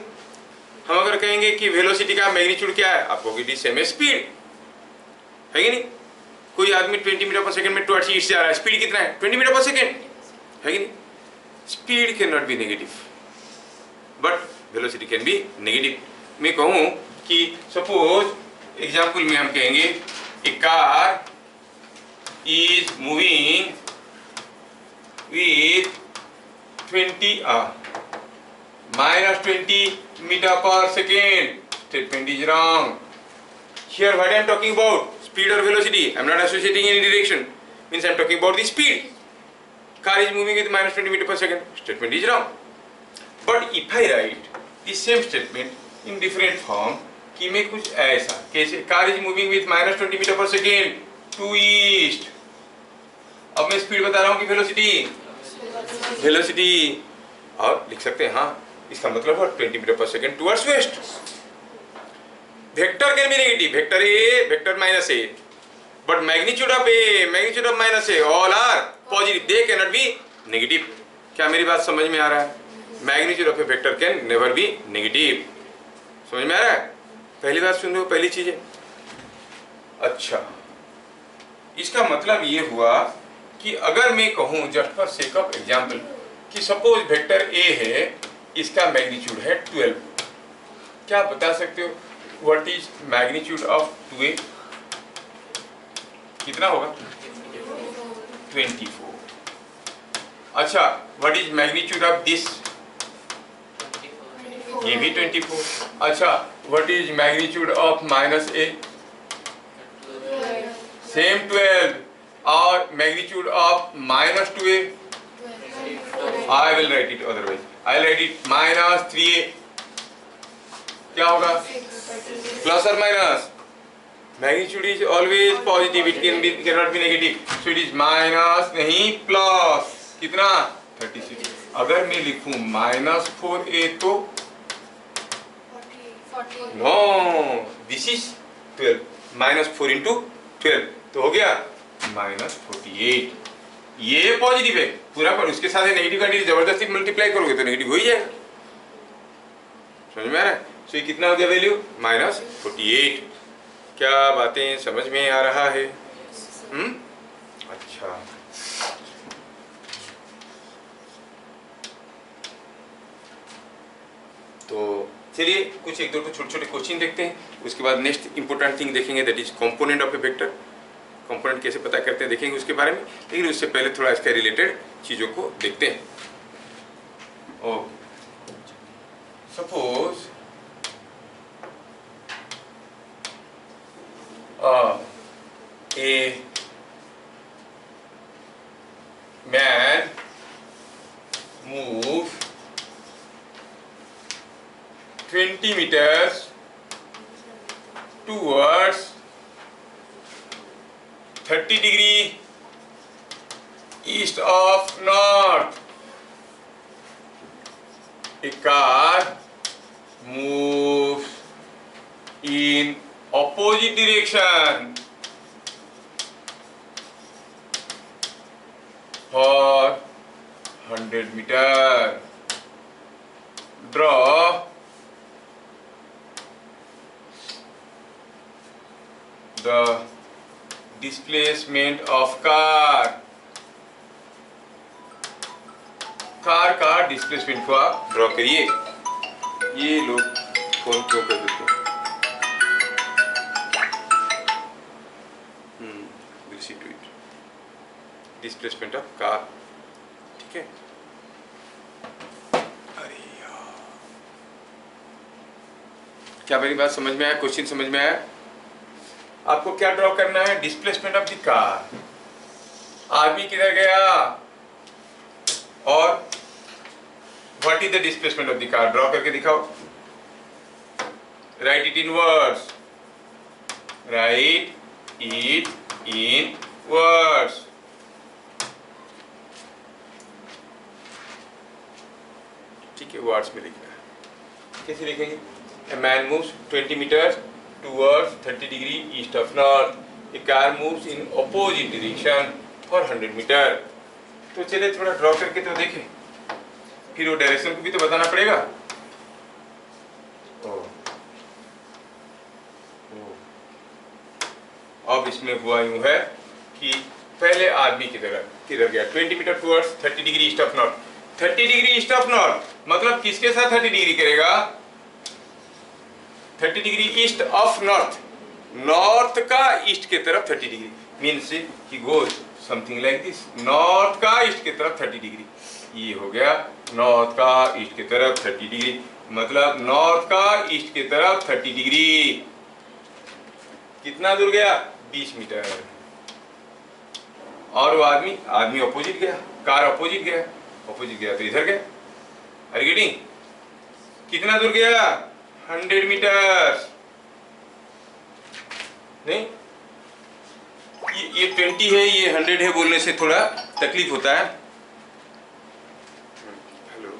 हम अगर कहेंगे कि वेलोसिटी का मैग्नीट्यूड क्या है, आप कहोगे it is same as speed, है कि नहीं? कोई आदमी 20 मीटर पर सेकंड में टुवर्ड्स ईस्ट जा रहा है, स्पीड कितना है? 20 मीटर पर सेकंड, है कि नहीं? Speed can not be negative but velocity can be negative. मैं कहूँ कि सपोज एग्जाम्पल में हम कहेंगे a car is moving with 20 meter per second. Statement is wrong. Here what I am talking about, speed or velocity. I am not associating any direction. Means I am talking about the speed. Car is moving with -20 meter per second. Statement is wrong. But if I write the same statement in different form, कि मैं कुछ ऐसा कैसे, car is moving with -20 meter per second to east. अब मैं speed बता रहा हूँ कि वेलोसिटी, और लिख सकते हैं हाँ, इसका मतलब है 20 metre per second towards west. Vector can be negative, vector A, vector minus A, but magnitude of A, magnitude of minus A, all are positive, they can not be negative. क्या मेरी बात समझ में आ रहा है? Magnitude of a vector can never be negative. समझ में आ रहा है? पहली बात सुन लो, पहली चीज है। अच्छा, इसका मतलब ये हुआ कि अगर मैं कहूँ just for sake of example कि सपोज वेक्टर ए है, इसका मैग्नीट्यूड है 12, क्या आप बता सकते हो what is magnitude of 2a? कितना होगा? 24। अच्छा, what is magnitude of this? ये भी 24। अच्छा, what is magnitude of -a? Same 12। और magnitude of -2a, I will write it otherwise. I will write it -3a. क्या होगा? प्लस और minus. Magnitude is always positive, it can not be negative, so it is minus नहीं plus. कितना? 36। अगर मैं लिखूं -4a तो नो, दिस इज 12, -4 × 12 तो हो गया -48। ये पॉजिटिव है पूरा, पर उसके साथ नेगेटिव क्वांटिटी जबरदस्ती मल्टीप्लाई करोगे तो नेगेटिव हो ही जाएगा। समझ में आ रहा है? तो ये कितना हो गया वैल्यू? -48। क्या बातें समझ में आ रहा है? अच्छा, तो चलिए कुछ एक दो छोटे छोटे क्वेश्चन देखते हैं, उसके बाद नेक्स्ट इंपॉर्टेंट थिंग देखेंगे, that is component of a vector. Component कैसे पता करते हैं देखेंगे उसके बारे में, लेकिन उससे पहले थोड़ा इसके रिलेटेड चीज़ों को देखते हैं। Okay, suppose a man move 20 meters towards 30 degree east of north. A car moves in opposite direction for 100 meter. Draw the displacement of car. Car का डिस्प्लेसमेंट को आप ड्रॉ करिए। ये लोग फोन क्यों कर देते हैं? we'll see to it. Displacement of car, ठीक है। अरे यार, क्या मेरी बात समझ में आया? क्वेश्चन समझ में आया? आपको क्या ड्रॉ करना है? Displacement of the car. आदमी किधर गया और what is the displacement of the car? Draw करके दिखाओ। Right it in words, right it in words. ठीक है, वर्ड्स में लिखना है। कैसे लिखेंगे? A man moves 20 meters towards 30 degree east of north. A car moves in opposite direction for 100 meter. तो चलिए थोड़ा ड्रॉ करके तो देखें, फिर वो डायरेक्शन को भी तो बताना पड़ेगा। अब इसमें हुआ यूं है कि पहले आदमी किधर गया, 20 metre towards 30 degree east of north. 30 degree east of north मतलब किसके साथ 30 डिग्री करेगा? 30 degree east of north, north का ईस्ट की तरफ 30 degree, means he goes something like this, north का ईस्ट की तरफ 30 डिग्री। ये हो गया नॉर्थ का ईस्ट की तरफ 30 डिग्री, मतलब नॉर्थ का ईस्ट की तरफ 30 डिग्री। कितना दूर गया? 20 मीटर। और वो आदमी अपोजिट गया, कार अपोजिट गया तो इधर गया। Are you getting? कितना दूर गया? 100 मीटर। नहीं, ये 20 है, ये 100 है, बोलने से थोड़ा तकलीफ होता है। हेलो,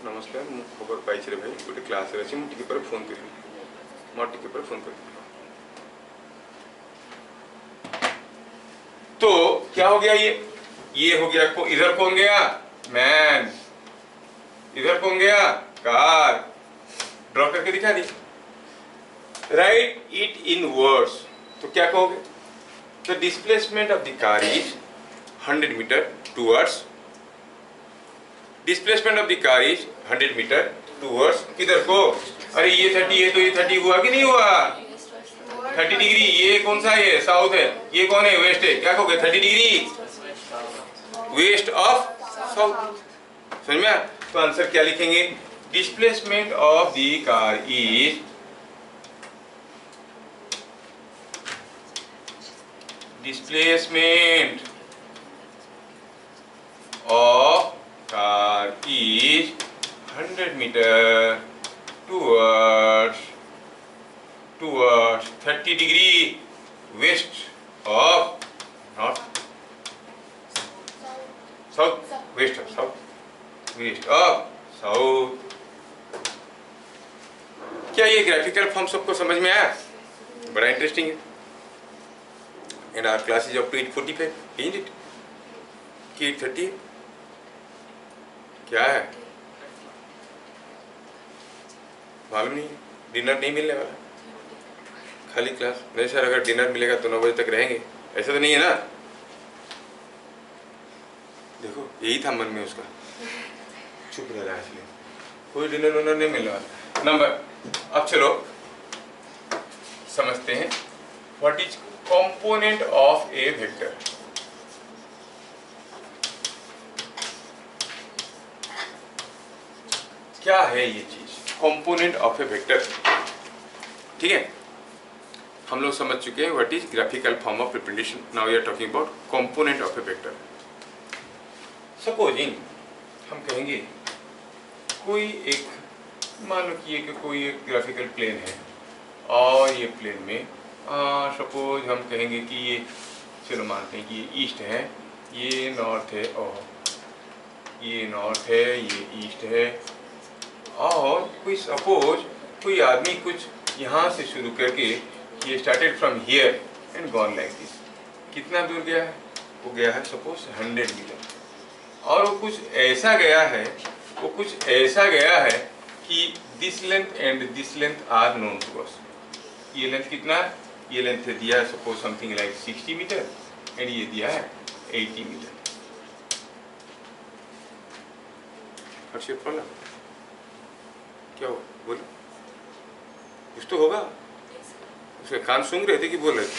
नमस्कार, ମୁଁ ଖବର ପାଇଛି ରେ ଭାଇ, ଗୋଟେ କ୍ଲାସରେ ଅଛି, ମୁଁ ଟିକେ ପରେ ଫୋନ୍ କରିବି, ମୋର ଟିକେ ପରେ ଫୋନ୍ କରିବି। तो क्या हो गया? ये हो गया, इधर कौन गया? मैन। इधर कौन गया? कार। ड्रॉ करके दिखा दी। राइट इट इन वर्ड्स, तो क्या कहोगे? The displacement of the car is 100 metre towards, displacement of the car is 100 metre towards किधर को? अरे ये 30 है तो ये 30 हुआ कि नहीं हुआ? 30 डिग्री। ये कौन सा है? साउथ है। ये कौन है? वेस्ट है। क्या कहोगे? 30 डिग्री वेस्ट ऑफ साउथ। समझ में आया? तो आंसर क्या लिखेंगे? Displacement of the car is displacement of car is 100 metre towards 30 degree west of north, south, west of south, west of south. क्या ये ग्राफिकल फॉर्म सबको समझ में आया? बड़ा इंटरेस्टिंग है। And our class is up to 8:45, isn't it? कि 8:30 क्या है मालूम नहीं, डिनर नहीं मिलने वाला, खाली क्लास। नहीं सर, अगर डिनर मिलेगा तो 9 बजे तक रहेंगे, ऐसा तो नहीं है ना? देखो यही था मन में उसका, चुप रह रहा है, इसलिए कोई डिनर विनर नहीं मिल रहा। नंबर, अब चलो समझते हैं what is component of a vector. क्या है ये चीज कंपोनेंट ऑफ ए वेक्टर? ठीक है, हम लोग समझ चुके हैं what is graphical form of representation. Now we are talking about component of a vector. Supposing हम कहेंगे कोई एक, मान लो कि कोई एक ग्राफिकल प्लेन है और ये प्लेन में सपोज हम कहेंगे कि ये, चलो मानते हैं कि ये ईस्ट है, ये नॉर्थ है, और ये नॉर्थ है, ये ईस्ट है, और कोई सपोज कोई आदमी कुछ यहाँ से शुरू करके ये started from here and gone like this. कितना दूर गया है? वो गया है सपोज 100 मीटर, और वो कुछ ऐसा गया है, कि this length and this length are known to us. ये लेंथ कितना है? ये लेंथ दिया है suppose something like 60 metre and ये दिया है 80 मीटर। हर्षित बोला क्या हो? बोलो, कुछ तो होगा। उसके कान सूंघ रहे थे कि बोल रहे थे?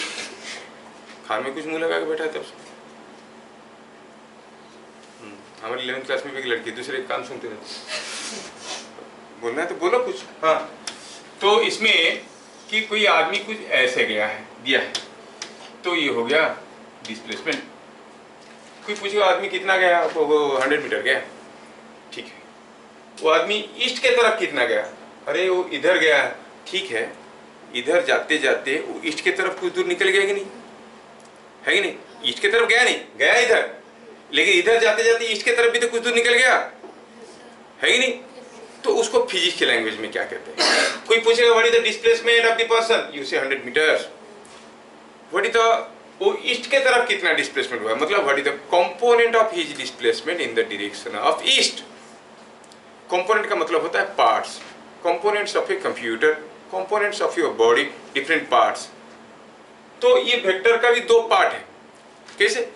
कान में कुछ मुंह लगा के बैठा है तब से। हमारी 11th क्लास में भी एक लड़की दूसरे कान सुनते रहते। बोलना है तो बोलो कुछ। हाँ, तो इसमें कि कोई आदमी कुछ ऐसे गया है, दिया है, तो ये हो गया डिस्प्लेसमेंट। कोई पूछेगा आदमी कितना गया, वो 100 मीटर गया, ठीक है। वो आदमी ईस्ट के तरफ कितना गया? अरे वो इधर गया, ठीक है। इधर जाते जाते वो ईस्ट की तरफ कुछ दूर निकल गया कि नहीं? है कि नहीं? ईस्ट की तरफ गया नहीं, गया इधर, लेकिन इधर जाते जाते ईस्ट की तरफ भी तो कुछ दूर निकल गया, है कि नहीं? तो उसको फिजिक्स की लैंग्वेज में क्या कहते हैं? कोई पूछेगा what is the displacement of the person, you से 100 मीटर्स। व्हाट इज द, वो ईस्ट के तरफ कितना डिस्प्लेसमेंट हुआ, मतलब what is the component of his displacement in the direction of east. Component का मतलब होता है parts, components of a computer, components of your body, different parts. तो ये वेक्टर का भी दो पार्ट है। कैसे?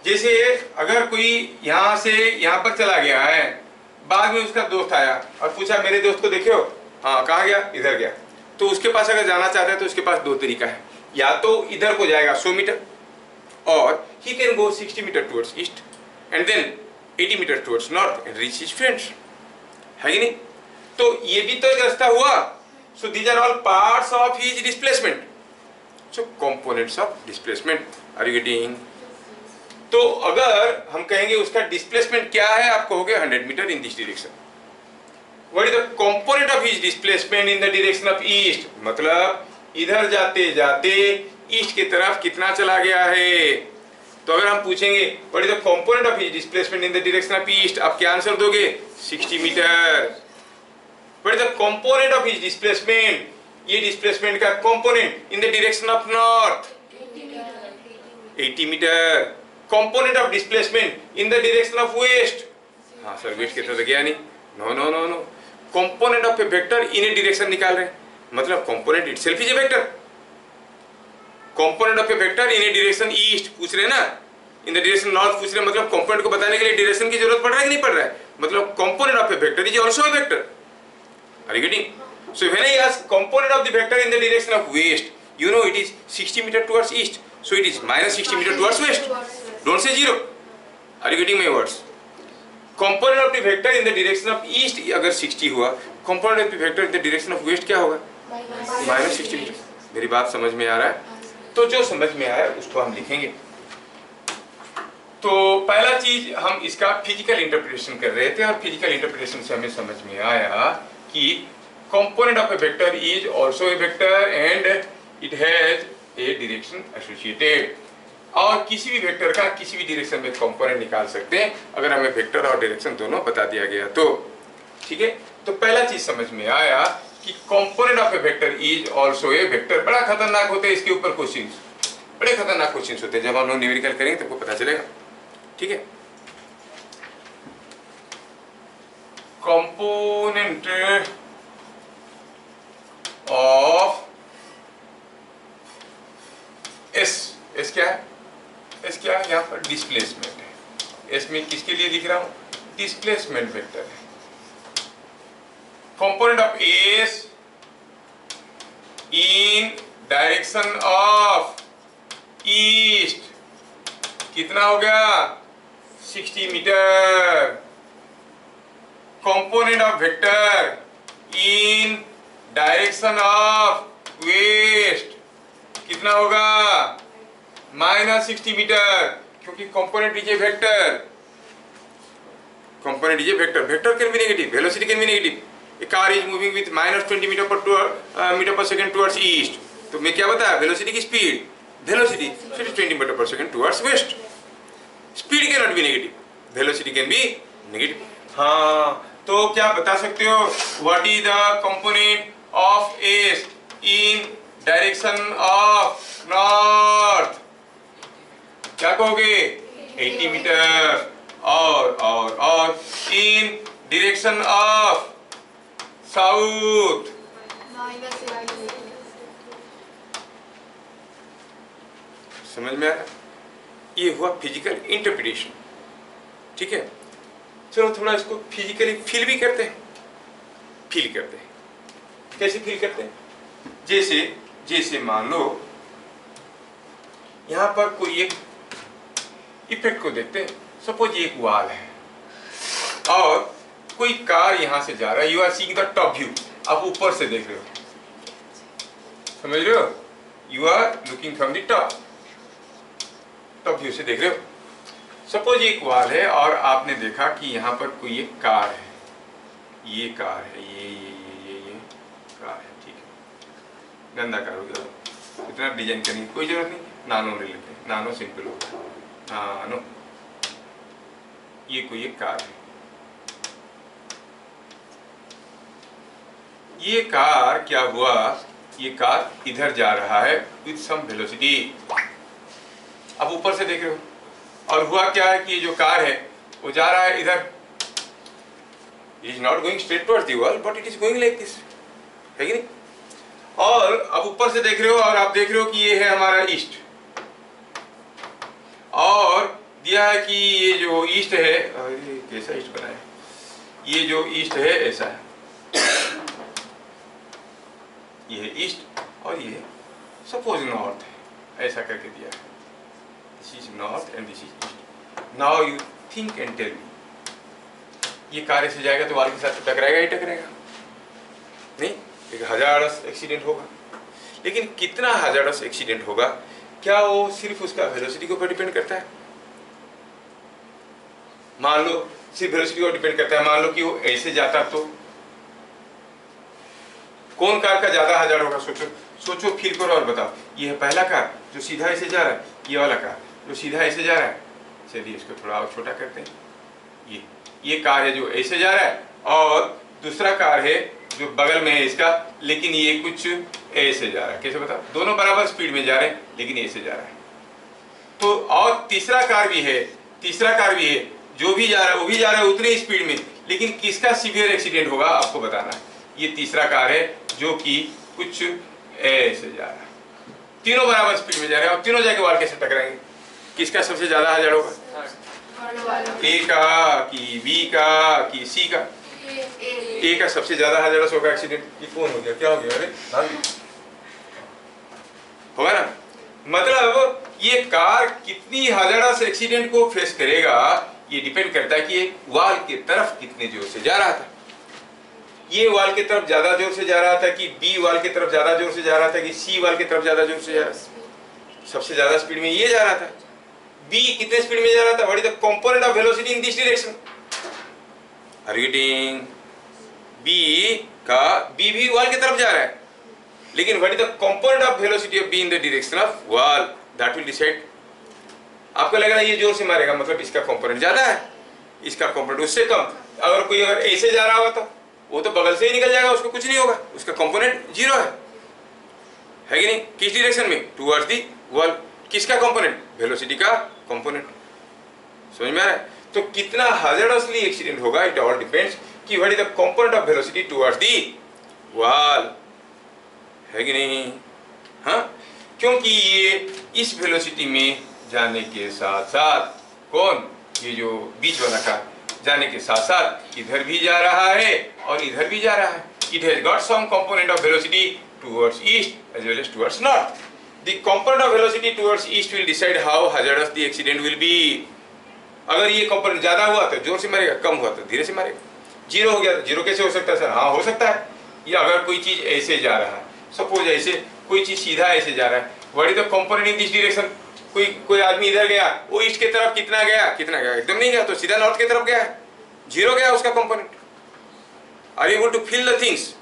जैसे अगर कोई यहाँ से यहाँ पर चला गया है, बाद में उसका दोस्त आया और पूछा मेरे दोस्त को देखियो, हाँ कहाँ गया, इधर गया, तो उसके पास अगर जाना चाहता है तो उसके पास दो तरीका है, या तो इधर को जाएगा 100 मीटर और he can go 60 metre towards east and then 80 metre towards north and reach his friends, है कि नहीं? तो ये भी तो एक रास्ता हुआ। So these are all parts of his displacement, so components of displacement, are you getting? तो अगर हम कहेंगे उसका डिस्प्लेसमेंट क्या है, आप कहोगे 100 metre in this direction. What is the component of his displacement in the direction of east, मतलब इधर जाते जाते ईस्ट की तरफ कितना चला गया है। तो अगर हम पूछेंगे what is the component of his displacement in the direction of east, आप क्या आंसर दोगे? 60 metre. What is the component of his displacement, ये डिस्प्लेसमेंट का component in the direction of north, 80 metre. Component of displacement in the direction of west, हाँ sir west की तरफ गया नहीं, no no no no. Component of a vector in a direction निकाल रहे हैं, मतलब component itself is a vector. Component of a vector in a direction east पूछ रहे हैं ना, इन द डायरेक्शन नॉर्थ पूछ रहे हैं, मतलब कंपोनेंट को बताने के लिए डायरेक्शन की जरूरत पड़ रहा है कि नहीं पड़ रहा है, मतलब component of a vector is also a vector, are you getting? So when I ask component of the vector in the direction of west, you know it is 60 meter towards east, so it is minus 60 meter towards west. Don't say zero. Are you getting my words? Component of the vector in the direction of east अगर 60 हुआ, component of the vector in the direction of west क्या होगा? minus 60 meter. मेरी बात समझ में आ रहा है? तो जो समझ में आया उसको हम लिखेंगे। तो पहला चीज हम इसका फिजिकल इंटरप्रिटेशन कर रहे थे और फिजिकल इंटरप्रिटेशन से हमें समझ में आया कि component of a vector is also a vector and it has a direction associated। और किसी भी वेक्टर का किसी भी डायरेक्शन में कंपोनेंट निकाल सकते हैं अगर हमें वेक्टर और डायरेक्शन दोनों बता दिया गया तो, ठीक है। तो पहला चीज समझ में आया कि component of a vector is also a vector. बड़ा खतरनाक होते हैं इसके ऊपर क्वेश्चंस, बड़े खतरनाक क्वेश्चंस होते हैं, जब हम लोग न्यूमेरिकल करेंगे तो आपको पता चलेगा, ठीक है। कंपोनेंट ऑफ एस, एस क्या है? एस क्या है? यहाँ पर डिस्प्लेसमेंट है। एस में किसके लिए लिख रहा हूं? डिस्प्लेसमेंट वेक्टर है। Component of S in direction of east कितना हो गया? 60 metre. Component of vector in direction of west कितना होगा? माइनस 60 मीटर, क्योंकि component is a vector. Component is a vector, vector can be negative, velocity can be negative. A car is moving with minus 20 metre per second towards east, तो मैं क्या बताया? Velocity की speed, velocity 20 metre per second towards waste. Speed can not be negative, velocity can be negative. हाँ, तो क्या बता सकते हो what is the component of S in direction of north? क्या कहोगे? 80 मीटर। और इन डायरेक्शन ऑफ साउथ समझ में आ रहा? ये हुआ फिजिकल इंटरप्रिटेशन, ठीक है। चलो थोड़ा इसको फिजिकली फील भी करते हैं। फील करते हैं, कैसे फील करते हैं? जैसे मान लो यहां पर कोई एक इफेक्ट को देखते हैं। सपोज एक वॉल है और कोई कार यहां से जा रहा है, you are seeing the top view, आप ऊपर से देख रहे हो, समझ रहे हो? You are looking from the top view से देख रहे हो। सपोज एक वॉल है और आपने देखा कि यहाँ पर कोई एक कार है, ये कार है, ये कार है, ठीक है। गंदा कार हो गया, इतना डिजाइन करने की कोई जरूरत नहीं, नानो ले लेते हैं, नानो सिंपल होता है, नानो। ये कोई एक कार है, ये कार क्या हुआ, ये कार इधर जा रहा है विथ सम वेलोसिटी। अब ऊपर से देख रहे हो और हुआ क्या है कि जो कार है वो जा रहा है इधर, is not going straight towards the wall but it is going like this, है कि नहीं। और अब ऊपर से देख रहे हो और आप देख रहे हो कि ये है हमारा ईस्ट, और दिया है कि ये जो ईस्ट है, अरे कैसा ईस्ट बना है, ये जो ईस्ट है ऐसा है, ये है ईस्ट और ये सपोज नॉर्थ है, ऐसा करके दिया है, this is north and this is east. Now you think and tell me, ये कार से जाएगा तो वाल के साथ टकराएगा ही टकराएगा नहीं, एक हजारस एक्सीडेंट होगा। लेकिन कितना हजारस एक्सीडेंट होगा, क्या वो सिर्फ उसका वेलोसिटी के ऊपर डिपेंड करता है? मान लो सिर्फ वेलोसिटी को डिपेंड करता है, मान लो कि वो ऐसे जाता तो कौन कार का ज्यादा हजार होगा? सोचो सोचो, फिर करो और बताओ। ये है पहला कार जो सीधा ऐसे जा रहा है, ये वाला कार जो सीधा ऐसे जा रहा है। चलिए इसको थोड़ा और छोटा करते हैं, ये कार है जो ऐसे जा रहा है, और दूसरा कार है जो बगल में है इसका, लेकिन ये कुछ ऐसे जा रहा है। कैसे बताओ? दोनों बराबर स्पीड में जा रहे हैं लेकिन ऐसे जा रहा है। तो और तीसरा कार भी है, जो भी जा रहा है वो भी जा रहा है उतनी स्पीड में, लेकिन किसका सीवियर एक्सीडेंट होगा आपको बताना है। ये तीसरा कार है जो कि कुछ ऐसे जा रहा है, तीनों बराबर स्पीड में जा रहे हैं और तीनों जाके वाल कैसे टकराएंगे? किसका सबसे ज्यादा हजार होगा? ए का कि बी का कि सी का? ए का सबसे ज्यादा हजारस होगा एक्सीडेंट। ये कौन हो गया, क्या हो गया? अरे होगा ना। मतलब ये कार कितनी हजारस एक्सीडेंट को फेस करेगा, ये डिपेंड करता है कि ये वाल की तरफ कितने जोर से जा रहा था। ये वाल की तरफ ज्यादा जोर से जा रहा था कि बी वाल की तरफ ज्यादा जोर से जा रहा था कि सी वाल की तरफ ज्यादा जोर से जा रहा था? सबसे ज्यादा स्पीड में ये जा रहा था। बी कितने स्पीड में जा रहा था? What is the component of velocity in this direction? Are you getting? B भी वाल की तरफ जा रहा है, लेकिन what is the component of velocity of B in the direction of wall? That will decide. आपको लग रहा है ये जोर से मारेगा, मतलब इसका कंपोनेंट ज्यादा है, इसका कंपोनेंट उससे कम। अगर कोई अगर ऐसे जा रहा होगा तो वो तो बगल से ही निकल जाएगा, उसको कुछ नहीं होगा, उसका कंपोनेंट जीरो है कि नहीं? किस डायरेक्शन में? Towards the wall. किसका कंपोनेंट? वेलोसिटी का कंपोनेंट। समझ में आ रहा है? तो कितना हजारसली एक्सीडेंट होगा, इट ऑल डिपेंड्स कि what is the component of velocity towards the wall, है कि नहीं? हाँ, क्योंकि ये इस वेलोसिटी में जाने के साथ साथ, कौन? ये जो बीच वाला कार जाने के साथ साथ इधर भी जा रहा है और इधर भी जा रहा है। It has got some component of velocity towards east as well as towards north. The component of velocity towards east will decide how hazardous the accident will be. अगर ये कंपोनेंट ज्यादा हुआ तो जोर से मारेगा, कम हुआ तो धीरे से मारेगा। जीरो हो गया तो जीरो कैसे हो सकता है सर? हाँ हो सकता है। ये अगर कोई चीज ऐसे जा रहा है, सपोज ऐसे कोई चीज सीधा ऐसे जा रहा है, what is the component in this direction? कोई आदमी इधर गया, वो ईस्ट की तरफ कितना गया? एकदम नहीं गया, तो सीधा नॉर्थ की तरफ गया, जीरो गया उसका component. Are you able to feel the things?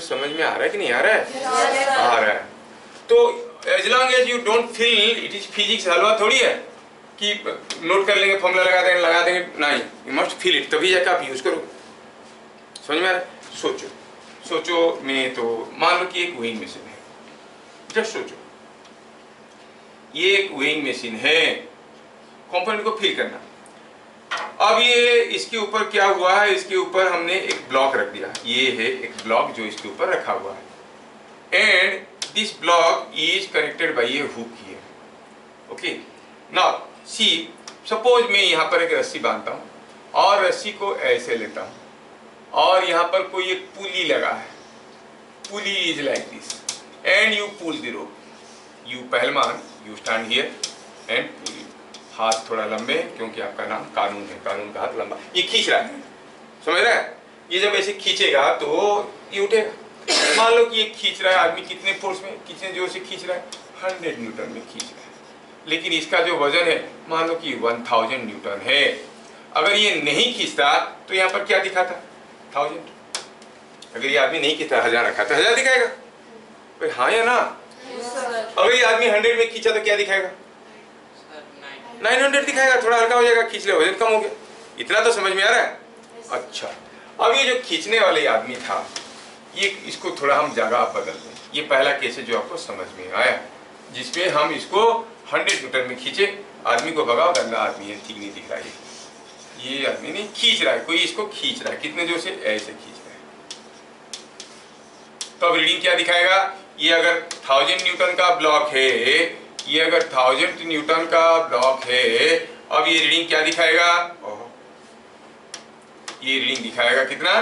समझ में आ रहा है कि नहीं आ रहा है? आ रहा है। तो as long as you don't feel, it is physics. हलवा थोड़ी है कि नोट कर लेंगे, फॉर्मूला लगा देंगे, नहीं, यू मस्ट फील इट, तभी जाकर आप यूज करो। समझ में आ रहा है? सोचो में तो मान लो कि एक वेइंग मशीन है, जस्ट सोचो ये एक वेइंग मशीन है, कंपोनेंट को फील करना। अब ये इसके ऊपर क्या हुआ है, इसके ऊपर हमने एक ब्लॉक रख दिया, ये है एक ब्लॉक जो इसके ऊपर रखा हुआ है, and this block is connected by A hook here. Okay, now see, suppose मैं यहाँ पर एक रस्सी बांधता हूँ और रस्सी को ऐसे लेता हूँ, और यहाँ पर कोई एक पुली लगा है, pulley is like this, and you pull the rope. You पहलवान, you stand here and pull. हाथ थोड़ा लंबे है क्योंकि आपका नाम कानून है, कानून का हाथ लंबा, ये खींच रहा है, समझ रहा है? ये जब ऐसे खींचेगा तो ये उठेगा। मान लो कि ये खींच रहा है, आदमी कितने फोर्स में, कितने जोर से खींच रहा है? 100 न्यूटन में खींच रहा है, लेकिन इसका जो वजन है मान लो कि 1000 न्यूटन है। अगर ये नहीं खींचता तो यहाँ पर क्या दिखा था? 1000। अगर ये आदमी नहीं खींचता, 1000 रखा था, 1000 दिखाएगा। भाई हाँ या ना? अगर ये आदमी 100 में खींचा तो क्या दिखाएगा? 900 दिखाएगा, थोड़ा हल्का हो जाएगा, खींच ले, वजन कम हो गया। इतना तो समझ में आ रहा है? अच्छा, अब ये जो खींचने वाले आदमी था, ये इसको थोड़ा हम जगह आप बदल दें। ये पहला केस है जो आपको समझ में आया, जिसमें हम इसको 100 न्यूटन में खींचे, आदमी को भगाओ, गंदा आदमी है, ठीक नहीं दिख रहा है, ये आदमी नहीं खींच रहा है, कोई इसको खींच रहा है, कितने जोर से, ऐसे खींच रहा है। तो अब रीडिंग क्या दिखाएगा, ये अगर 1000 न्यूटन का ब्लॉक है, ये अगर 1000 न्यूटन का ब्लॉक है, अब ये रीडिंग क्या दिखाएगा, ये रीडिंग दिखाएगा कितना,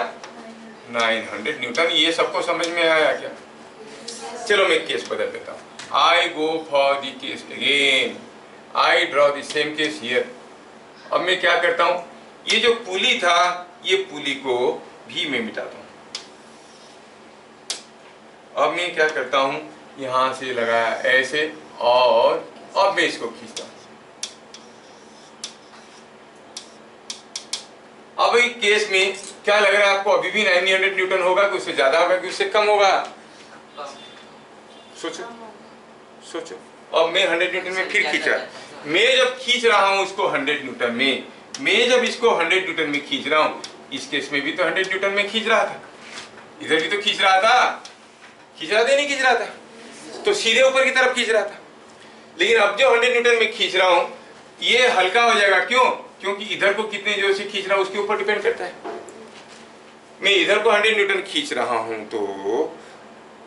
900 न्यूटन। ये सबको समझ में आया क्या? चलो मैं केस बदल देता हूँ। I go for the case again. I draw the same case here. अब मैं क्या करता हूँ, ये जो पुली था, ये पुली को भी मैं मिटाता हूँ। अब मैं क्या करता हूँ, यहाँ से लगाया ऐसे, और अब मैं इसको खींचता हूँ। अब इस केस में क्या लग रहा है आपको, अभी भी 900 न्यूटन होगा कि उससे ज्यादा होगा कि उससे कम होगा? सोचो सोचो। अब मैं 100 न्यूटन में फिर खींचा, मैं जब खींच रहा हूं इसको 100 न्यूटन में, मैं जब इसको 100 न्यूटन में खींच रहा हूं, इस केस में भी तो 100 न्यूटन में खींच रहा था, इधर भी तो खींच रहा था, खींच रहा था नहीं खींच रहा था, तो सीधे ऊपर की तरफ खींच रहा था। लेकिन अब जो 100 न्यूटन में खींच रहा हूं, ये हल्का हो जाएगा, क्यों? क्योंकि इधर को कितने जोर से खींच रहा हूं उसके ऊपर डिपेंड करता है। मैं इधर को 100 न्यूटन खींच रहा हूं, तो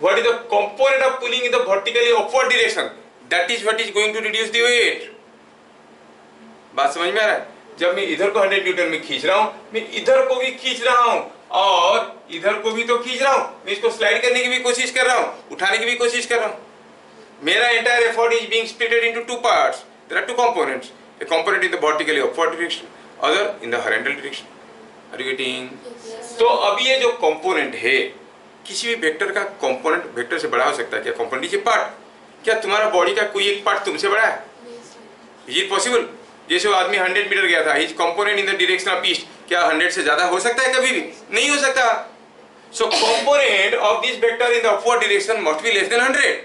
what is the component of pulling in the vertically upward direction? That is what is going to reduce the weight. बात समझ में आ रहा है? जब मैं इधर को 100 न्यूटन में खींच रहा हूं, मैं इधर को भी खींच रहा हूं और इधर को भी तो खींच रहा हूं, मैं इसको स्लाइड करने की भी कोशिश कर रहा हूं, उठाने की भी कोशिश कर रहा हूं। मेरा entire effort is being splitted into two parts. There are two components. A component in the vertically upward direction, other in the horizontal direction. Are you getting? तो अब ये जो कंपोनेंट है, किसी भी वेक्टर का कंपोनेंट वेक्टर से बड़ा हो सकता है क्या? Component is A part. क्या तुम्हारा बॉडी का कोई एक पार्ट तुमसे बड़ा है? Is it possible? जैसे वो आदमी 100 मीटर गया था, his component in the direction of east, क्या 100 से ज्यादा हो सकता है? कभी भी नहीं हो सकता। So component of this vector in the upward direction must be less than 100।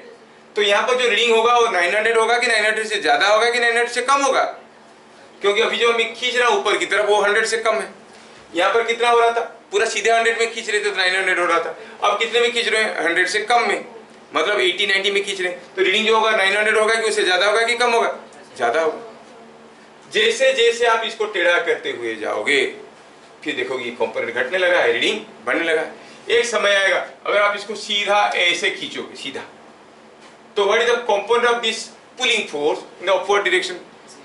तो यहाँ पर जो रीडिंग होगा वो 900 होगा कि 900 से ज्यादा होगा कि 900 से कम होगा? क्योंकि अभी जो मैं खींच रहा हूँ ऊपर की तरफ वो 100 से कम है। यहाँ पर कितना हो रहा था? पूरा सीधे 100 में खींच रहे थे तो 900 हो रहा था। अब कितने में खींच रहे हैं? 100 से कम में, मतलब 80-90 में खींच रहे हैं। तो रीडिंग जो होगा 900 होगा कि उससे ज्यादा होगा कि कम होगा? ज्यादा होगा। जैसे जैसे आप इसको टेढ़ा करते हुए जाओगे, फिर देखोगे कंपोनेंट घटने लगा है, रीडिंग बढ़ने लगा है। एक समय आएगा अगर आप इसको सीधा ऐसे खींचोगे सीधा, तो what is the component of this pulling force in the upward direction?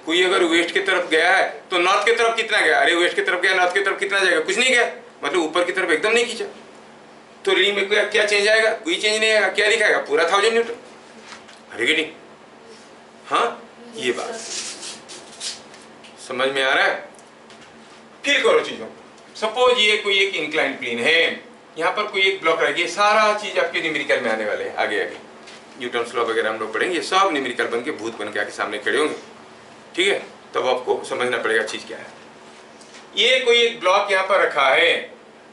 कोई अगर वेस्ट की तरफ गया है तो नॉर्थ की तरफ कितना गया? अरे वेस्ट की तरफ गया, नॉर्थ की तरफ कितना जाएगा? कुछ नहीं गया, मतलब ऊपर की तरफ एकदम नहीं खींचा। तो रीडिंग में क्या चेंज आएगा? कोई चेंज नहीं आएगा। क्या दिखाएगा? पूरा 1000 न्यूटन। अरे रीडिंग, हाँ, ये बात समझ में आ रहा है? फिर करो चीजों। सपोज ये कोई एक इंक्लाइन प्लेन है, यहाँ पर कोई एक ब्लॉक रहेगी, सारा चीज आपके न्यूमेरिकल में आने वाले हैं। आगे आगे न्यूटन्स लॉ वगैरह हम लोग पढ़ेंगे, सब न्यूमेरिकल बन के भूत बन के आके सामने खड़े होंगे, ठीक है? तब आपको समझना पड़ेगा चीज क्या है। ये कोई एक ब्लॉक यहाँ पर रखा है।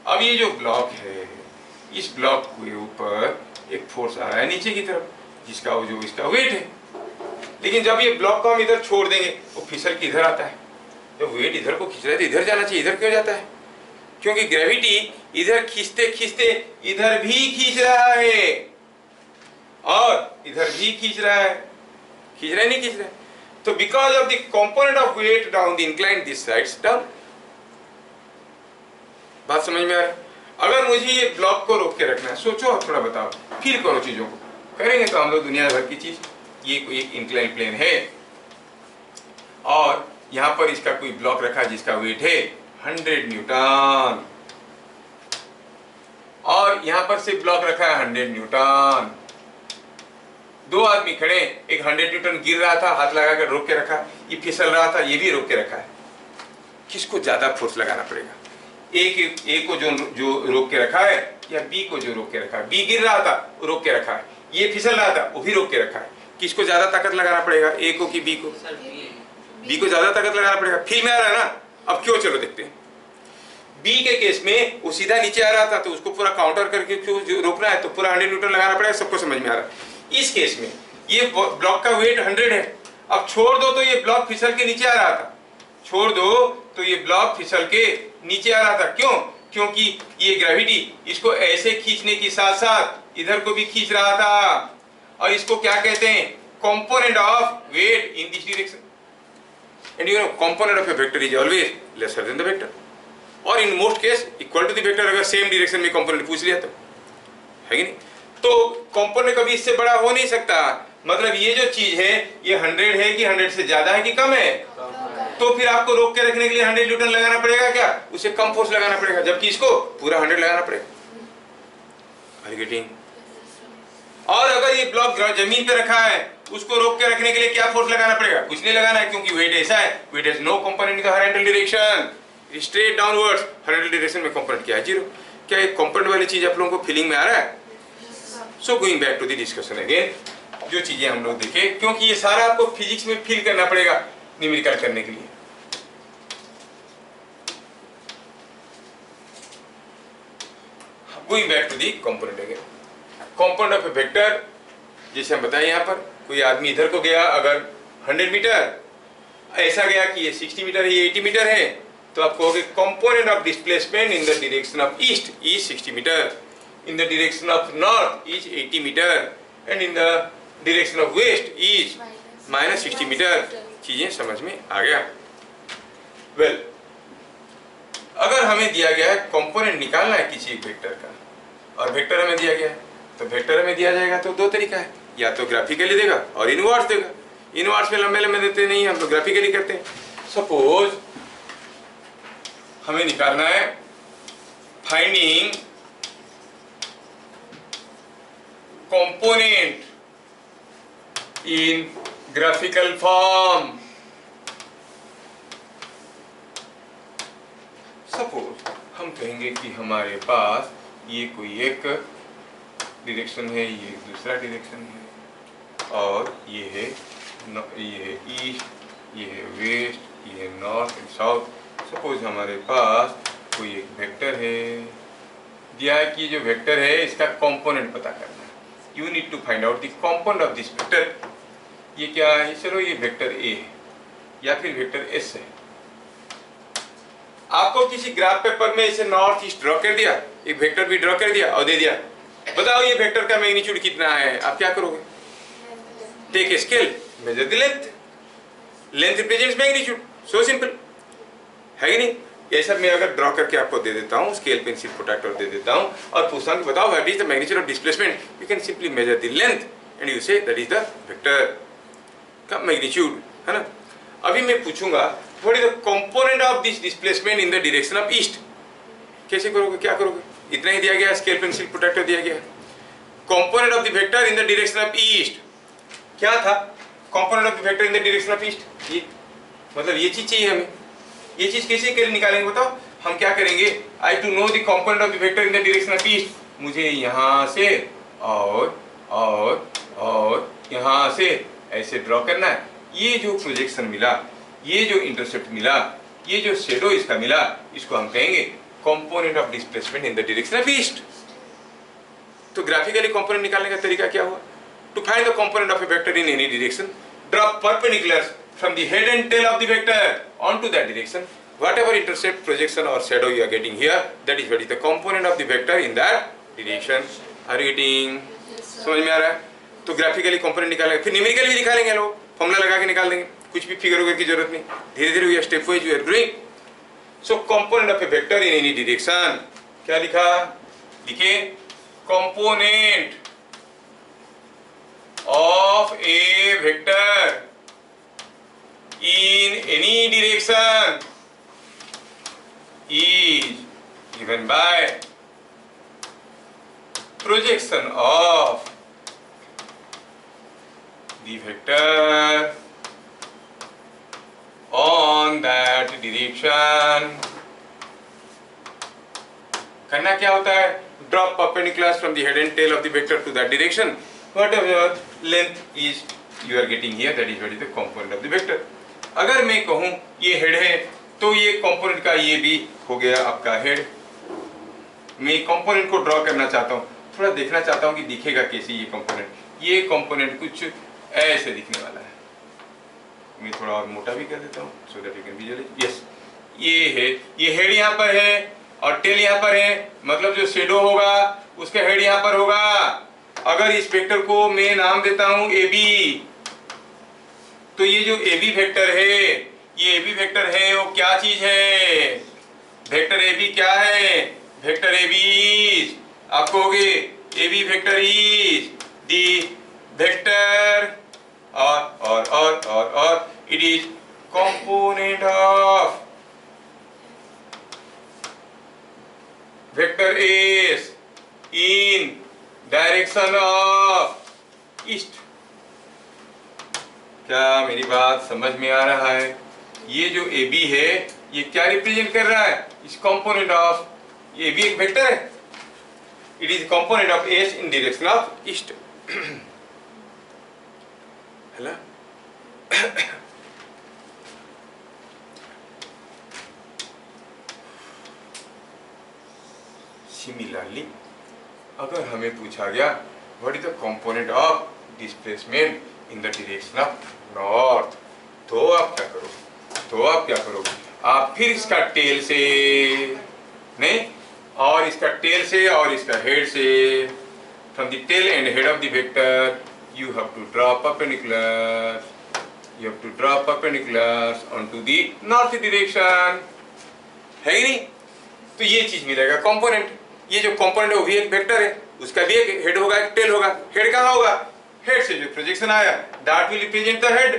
अब ये जो ब्लॉक है, इस ब्लॉक के ऊपर एक फोर्स आ रहा है नीचे की तरफ, जिसका जो इसका वेट है। लेकिन जब ये ब्लॉक को हम इधर छोड़ देंगे, वो फिसल के इधर आता है। जब वेट इधर को खींच रहा है तो इधर जाना चाहिए, इधर क्यों जाता है? क्योंकि ग्रेविटी इधर खींचते खींचते इधर भी खींच रहा है और इधर भी खींच रहा है। खींच रहा है नहीं खींच रहा है? तो because of the component of weight down the incline this sides down. बात समझ में आ रहा है? अगर मुझे ये ब्लॉक को रोक के रखना है, सोचो आप, थोड़ा बताओ, फील करो चीजों को। करेंगे तो हम लोग दुनिया भर की चीज। ये कोई एक इंक्लाइन प्लेन है और यहाँ पर इसका कोई ब्लॉक रखा है जिसका वेट है 100 न्यूटन, और यहाँ पर से ब्लॉक रखा है 100 न्यूटन। दो आदमी खड़े, एक 100 न्यूटन गिर रहा था, हाथ लगाकर रोक के रखा, ये फिसल रहा था, ये भी रोक के रखा है। किसको ज्यादा फोर्स लगाना पड़ेगा? ए को जो रोक के रखा है, या बी को जो रोक के रखा है? बी गिर रहा था, वो रोक के रखा है, ये फिसल रहा था, वो भी रोक के रखा है। किसको ज्यादा ताकत लगाना पड़ेगा? ए को कि बी को? बी को ज्यादा ताकत लगाना पड़ेगा। फील में आ रहा है ना? अब क्यों, चलो देखते हैं। बी के केस में वो सीधा नीचे आ रहा था, तो उसको पूरा काउंटर करके क्यों रोकना है? तो पूरा 100 न्यूटन लगाना पड़ेगा। सबको समझ में आ रहा है? इस केस में ये ब्लॉक का वेट 100 है। अब छोड़ दो तो ये ब्लॉक फिसल के नीचे आ रहा था, छोड़ दो तो ये ब्लॉक फिसल के नीचे आ रहा था। क्यों? क्योंकि ये ग्रेविटी इसको ऐसे खींचने के साथ साथ इधर को भी खींच रहा था, और इसको क्या कहते हैं, component of weight in this direction. And you know component of a vector is always lesser than the vector, और in most case equal to the vector, अगर सेम डायरेक्शन में कंपोनेंट पूछ लिया तो, है कि नहीं। तो कंपोनेंट कभी इससे बड़ा हो नहीं सकता। मतलब ये जो चीज है ये 100 है कि 100 से ज्यादा है कि कम है, तो फिर आपको रोक के रखने के लिए 100 न्यूटन लगाना पड़ेगा क्या, उसे कम फोर्स लगाना पड़ेगा, जबकि इसको पूरा 100 लगाना पड़ेगा। Are you getting? और अगर ये ब्लॉक जमीन पे रखा है, उसको रोक के रखने के लिए क्या फोर्स लगाना पड़ेगा, कुछ नहीं लगाना है, क्योंकि वेट ऐसा है, weight has no component in the horizontal direction, straight downwards. Horizontal direction में कंपोनेंट क्या है, जीरो। क्या ये कंपोनेंट वाली चीज आप लोगों को फीलिंग में आ रहा है? So going back to the discussion again, जो चीजें हम लोग देखे, क्योंकि ये सारा आपको फिजिक्स में फील करना पड़ेगा न्यूमेरिकल करने के लिए। Going back to the component again, component of a vector, जैसे हम बताएं यहाँ पर, कोई आदमी इधर को गया अगर 100 मीटर, ऐसा गया कि ये 60 मीटर है, ये 80 मीटर है, तो आप कहोगे component of displacement in the direction of east is 60 metre, in the direction of north is 80 metre, and in the direction of west is minus 60 metre. चीजें समझ में आ गया? वेल, अगर हमें दिया गया है कंपोनेंट निकालना है किसी एक वेक्टर का, और वेक्टर हमें दिया गया है, तो वेक्टर हमें दिया जाएगा तो दो तरीका है, या तो ग्राफिकली देगा और इनवर्स देगा। इनवर्स में लंबे लंबे देते नहीं, हम तो ग्राफिकली करते हैं। सपोज हमें निकालना है finding component in graphical form. Suppose हम कहेंगे कि हमारे पास ये कोई एक डायरेक्शन है, ये दूसरा डायरेक्शन है, और ये है ईस्ट, ये है वेस्ट, ये है नॉर्थ एंड साउथ। सपोज हमारे पास कोई एक वेक्टर है, दिया है कि जो वेक्टर है इसका कंपोनेंट पता करना है। You need to find out the component of this vector. ये क्या है, चलो ये वेक्टर ए है या फिर वेक्टर एस है। आपको किसी ग्राफ पेपर में इसे नॉर्थ ईस्ट ड्रॉ कर दिया, एक वेक्टर भी ड्रॉ कर दिया और दे दिया, बताओ ये वेक्टर का मैग्नीट्यूड कितना है, आप क्या करोगे? Take a scale, measure the length, length represents magnitude, so simple, है कि नहीं? ये सब मैं अगर ड्रॉ करके आपको दे देता हूँ, स्केल पेंसिल प्रोट्रैक्टर दे देता हूँ, और पूछता हूँ कि बताओ what is the magnitude of displacement, you can simply major the length and you say that is the vector का मैग्नीट्यूड, है ना। अभी मैं पूछूंगा what is the component of this displacement in the direction of east, कैसे करोगे, क्या करोगे? इतना ही दिया गया, स्केल पेंसिल प्रोट्रैक्टर दिया गया, component of the vector in the direction of east. क्या था component of the vector in the direction of east? ये मतलब ये चीज चाहिए हमें। ये चीज कैसे कर निकालेंगे बताओ? हम क्या करेंगे, I to know the component of the vector in the direction of east, मुझे यहाँ से और यहाँ से ऐसे ड्रॉ करना है। ये जो प्रोजेक्शन मिला, ये जो इंटरसेप्ट मिला, ये जो शेडो इसका मिला, इसको हम कहेंगे component of displacement in the direction of east. तो ग्राफिकली कंपोनेंट निकालने का तरीका क्या हुआ? To find the component of a vector in any direction, draw perpendicular from the head and tail of the vector onto that direction, whatever intercept, projection or shadow you are getting here, that is what is the component of the vector in that direction. Are you getting? समझ में आ रहा है? तो graphically component निकालेंगे, फिर numerical भी निकालेंगे, लोग फॉर्मूला लगा के निकाल देंगे, कुछ भी फिगर वगैरह की जरूरत नहीं, धीरे धीरे we are step wise we are doing. So component of a vector in any direction, क्या लिखा? लिखे component of a vector in any direction is given by projection of the vector on that direction। करना क्या होता है? Drop perpendicular from the head and tail of the vector to that direction, whatever length is you are getting here, that is what is the component of the vector। अगर मैं कहूं ये head है, तो ये कंपोनेंट का ये भी हो गया आपका हेड। मैं कंपोनेंट को ड्रॉ करना चाहता हूं, थोड़ा देखना चाहता हूं कि दिखेगा कैसे ये कंपोनेंट। ये कंपोनेंट कुछ ऐसे दिखने वाला है, मैं थोड़ा और मोटा भी कर देता हूं so that you can visualise. Yes, ये है, ये हेड यहाँ पर है और टेल यहाँ पर है, मतलब जो शेडो होगा उसका हेड यहाँ पर होगा। अगर इस वेक्टर को मैं नाम देता हूं ए बी, तो ये जो ए बी वेक्टर है, ये ए बी वेक्टर है वो क्या चीज है? वेक्टर ए बी क्या है? वेक्टर ए बी इज, आप कहोगे A B vector is the vector और it is component of vector S in direction of east. क्या मेरी बात समझ में आ रहा है? ये जो ए बी है ये क्या रिप्रेजेंट कर रहा है? इस कंपोनेंट ऑफ, ये भी एक वेक्टर है, it is component of S in direction of east, है ना? सिमिलरली अगर हमें पूछा गया what is the component of displacement in the direction of north, तो आप क्या करोगे? आप फिर इसका टेल से नहीं, और इसका टेल से और इसका हेड से, from the tail and head of the vector you have to draw perpendiculars, onto the north direction, है ही नहीं? तो ये चीज मिलेगा कंपोनेंट। ये जो कंपोनेंट है वो भी एक वेक्टर है, उसका भी एक हेड होगा, एक टेल होगा। हेड कहाँ होगा? हेड से जो प्रोजेक्शन आया that will represent the head,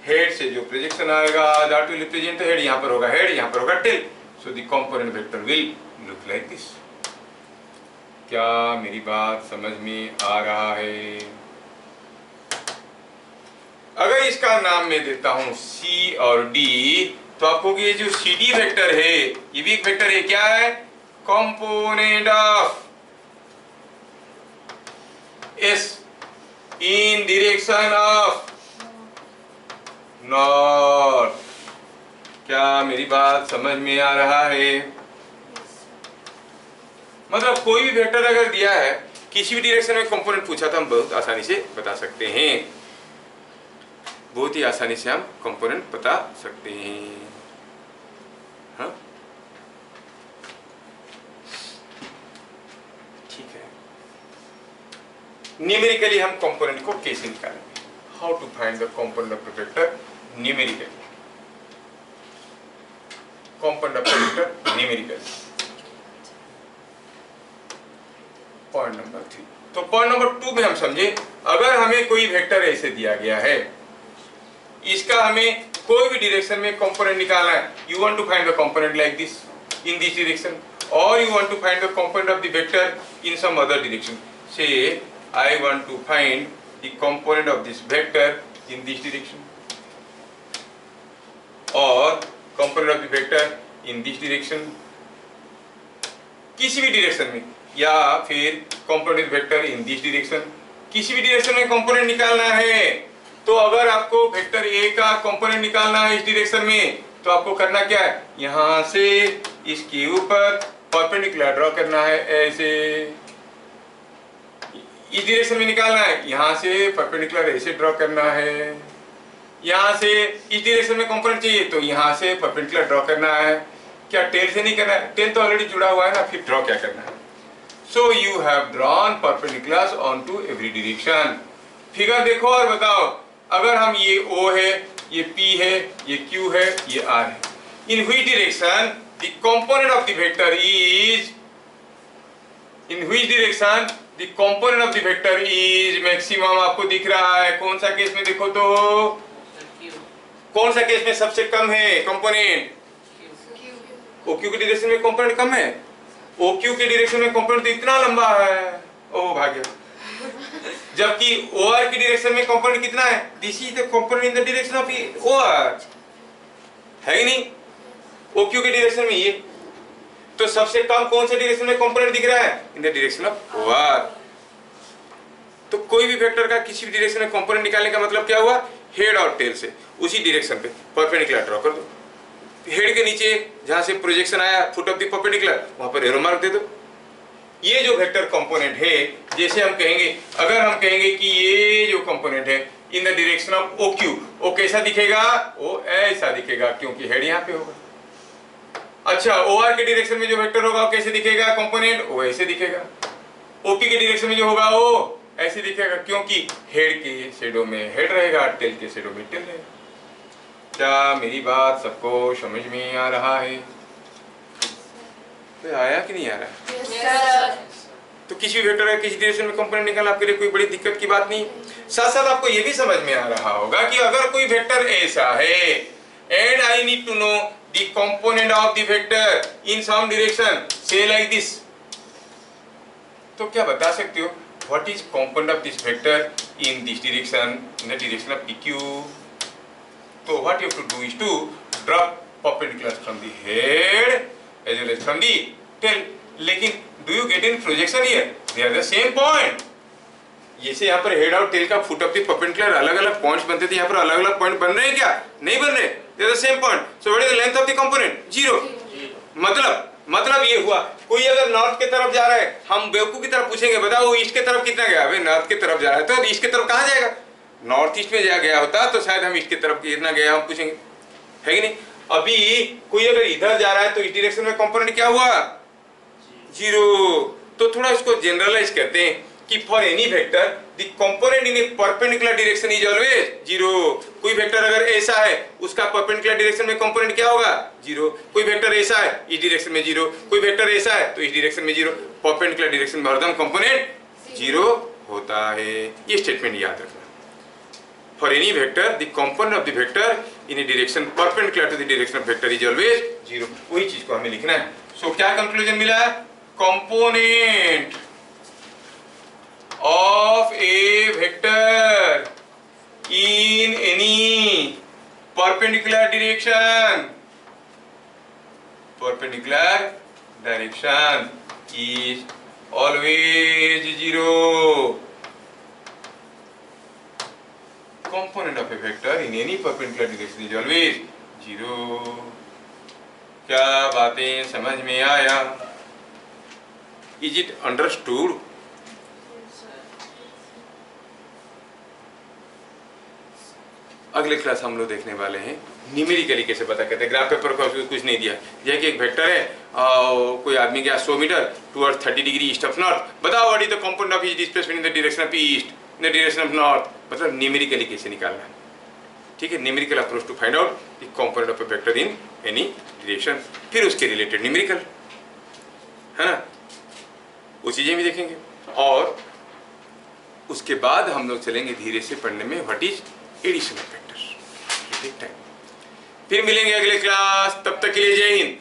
head से जो प्रोजेक्शन आएगा that will represent the head. यहाँ पर होगा हेड, यहाँ पर होगा tail, so the component vector will look like this. क्या मेरी बात समझ में आ रहा है? अगर इसका नाम मैं देता हूं सी और डी, तो आपको ये जो सी डी वेक्टर है ये भी एक वेक्टर है। क्या है? Component of S in direction of north. क्या मेरी बात समझ में आ रहा है? मतलब कोई भी वेक्टर अगर दिया है, किसी भी डायरेक्शन में कंपोनेंट पूछा तो हम बहुत आसानी से बता सकते हैं, बहुत ही आसानी से हम कंपोनेंट बता सकते हैं। हाँ, ठीक है। न्यूमेरिकली हम कंपोनेंट को कैसे निकालेंगे? How to find the component of the vector numerically? Component of the vector numerically, point number 3। तो पॉइंट नंबर 2 में हम समझे, अगर हमें कोई वेक्टर ऐसे दिया गया है, इसका हमें कोई भी डायरेक्शन में कंपोनेंट निकालना है, you want to find the component like this in this direction, और you want to find the component of the vector in some other direction. से I want to find the component of this vector in this direction और component of the vector in this direction, किसी भी direction में, या फिर component vector in this direction, किसी भी direction में कंपोनेंट निकालना है। तो अगर आपको वेक्टर ए का कंपोनेंट निकालना है इस डायरेक्शन में, तो आपको करना क्या है? यहां से इसके ऊपर परपेंडिकुलर ड्रॉ करना है, ऐसे इस डायरेक्शन में निकालना है, यहां से परपेंडिकुलर ऐसे ड्रॉ करना है। यहां से इस डायरेक्शन में कंपोनेंट चाहिए तो यहां से परपेंडिकुलर ड्रॉ करना है। क्या टेल से नहीं करना है? टेल तो ऑलरेडी जुड़ा हुआ है ना, फिर ड्रॉ क्या करना है? So you have drawn perpendiculars on to every direction. Figure देखो और बताओ, अगर हम ये O है, ये P है, ये Q है, ये R है, in which direction the component of the vector is, in which direction the component of the vector is maximum आपको दिख रहा है? कौन सा केस में देखो तो, कौन सा केस में सबसे कम है कंपोनेंट? OQ के डायरेक्शन में कंपोनेंट कम है। OQ के डायरेक्शन में कंपोनेंट तो इतना लंबा है, ओ भाग्य। जबकि OR की डायरेक्शन में कंपोनेंट कितना है? This is the component in the direction of OR, है ही नहीं? OQ के डायरेक्शन में ये, तो सबसे कम कौन से डायरेक्शन में कंपोनेंट दिख रहा है? इन द डायरेक्शन ऑफ OR। तो कोई भी वेक्टर का किसी भी डायरेक्शन में कंपोनेंट निकालने का मतलब क्या हुआ? हेड और टेल से उसी डायरेक्शन पे परपेंडिकुलर ड्रॉ कर दो। हेड के नीचे जहां से प्रोजेक्शन आया फुट ऑफ द परपेंडिकुलर, वहां पर एरो मार्क दे दो। ये जो वेक्टर कंपोनेंट है, जैसे हम कहेंगे, अगर हम कहेंगे कि ये जो कंपोनेंट है इन द डायरेक्शन ऑफ OQ, वो कैसा दिखेगा? वो ऐसा दिखेगा, क्योंकि हेड यहाँ पे होगा। अच्छा, OR के डायरेक्शन में जो वेक्टर होगा वो कैसे दिखेगा कंपोनेंट, वो ऐसे दिखेगा। OP के डायरेक्शन में जो होगा वो ऐसे दिखेगा, क्योंकि हेड के शेडो में हेड रहेगा, टेल के शेडो में टेल रहेगा। क्या मेरी बात सबको समझ में आ रहा है? तो आया कि नहीं आ रहा? Yes sir. तो किसी भी वेक्टर का किसी डायरेक्शन में कंपोनेंट निकालना आपके लिए कोई बड़ी दिक्कत की बात नहीं। साथ साथ आपको ये भी समझ में आ रहा होगा कि अगर कोई वेक्टर ऐसा है and I need to know the component of the vector in some direction से लाइक दिस, तो क्या बता सकते हो what is component of this vector in this direction, in the direction of PQ? तो what you have to do is to drop perpendicular from the head as well as from the tail. लेकिन do you get in projection here? They are the same point. जैसे यहाँ पर head और tell का foot of the perpendicular अलग अलग points बनते थे, यहाँ पर अलग अलग पॉइंट बन रहे हैं क्या? नहीं बन रहे, they are the same point. So what is the length of the component? 0। मतलब ये हुआ कोई अगर नॉर्थ की तरफ जा रहा है, हम बेवकूफ की तरफ पूछेंगे बताओ वो ईस्ट की तरफ कितना गया? अबे नॉर्थ की तरफ जा रहा है तो ईस्ट की तरफ कहाँ जाएगा? नॉर्थ ईस्ट में गया होता तो शायद हम ईस्ट की तरफ कितना गया हम पूछेंगे, है कि नहीं? अभी कोई अगर इधर जा रहा है तो इस डायरेक्शन में कंपोनेंट क्या हुआ? 0। तो थोड़ा इसको जनरलाइज करते हैं कि for any vector the component in A perpendicular direction is always 0। कोई वेक्टर अगर ऐसा है उसका परपेंडिकुलर डायरेक्शन में कंपोनेंट क्या होगा? 0। कोई वेक्टर ऐसा है इस डायरेक्शन में 0, कोई वेक्टर ऐसा है तो इस डायरेक्शन में 0। परपेंडिकुलर डायरेक्शन में हरदम कंपोनेंट 0 होता है। ये स्टेटमेंट याद रखना। For any vector the component of the vector in a direction perpendicular to the direction of vector is always 0। वही चीज को हमें लिखना है। सो क्या कंक्लूजन मिला? Component of a vector in any perpendicular direction is always 0. Component of a vector in any perpendicular direction is always 0. क्या बातें समझ में आया? Is it understood? अगले क्लास हम लोग देखने वाले हैं न्यूमेरिकली कैसे पता करते हैं। ग्राफ पेपर को कुछ नहीं दिया, यह कि एक वेक्टर है कोई आदमी गया 100 meter towards 30 degree east of north, बताओ what is the component of his displacement in the direction of east in the direction of north. मतलब न्यूमेरिकली कैसे निकालना है, ठीक है? Numerical approach to find out the component of a vector in any direction, फिर उसके related numerical, है ना, वो चीजें भी देखेंगे। और उसके बाद हम लोग चलेंगे धीरे से पढ़ने में what is addition of vectors. फिर मिलेंगे अगले क्लास, तब तक के लिए जय हिंद।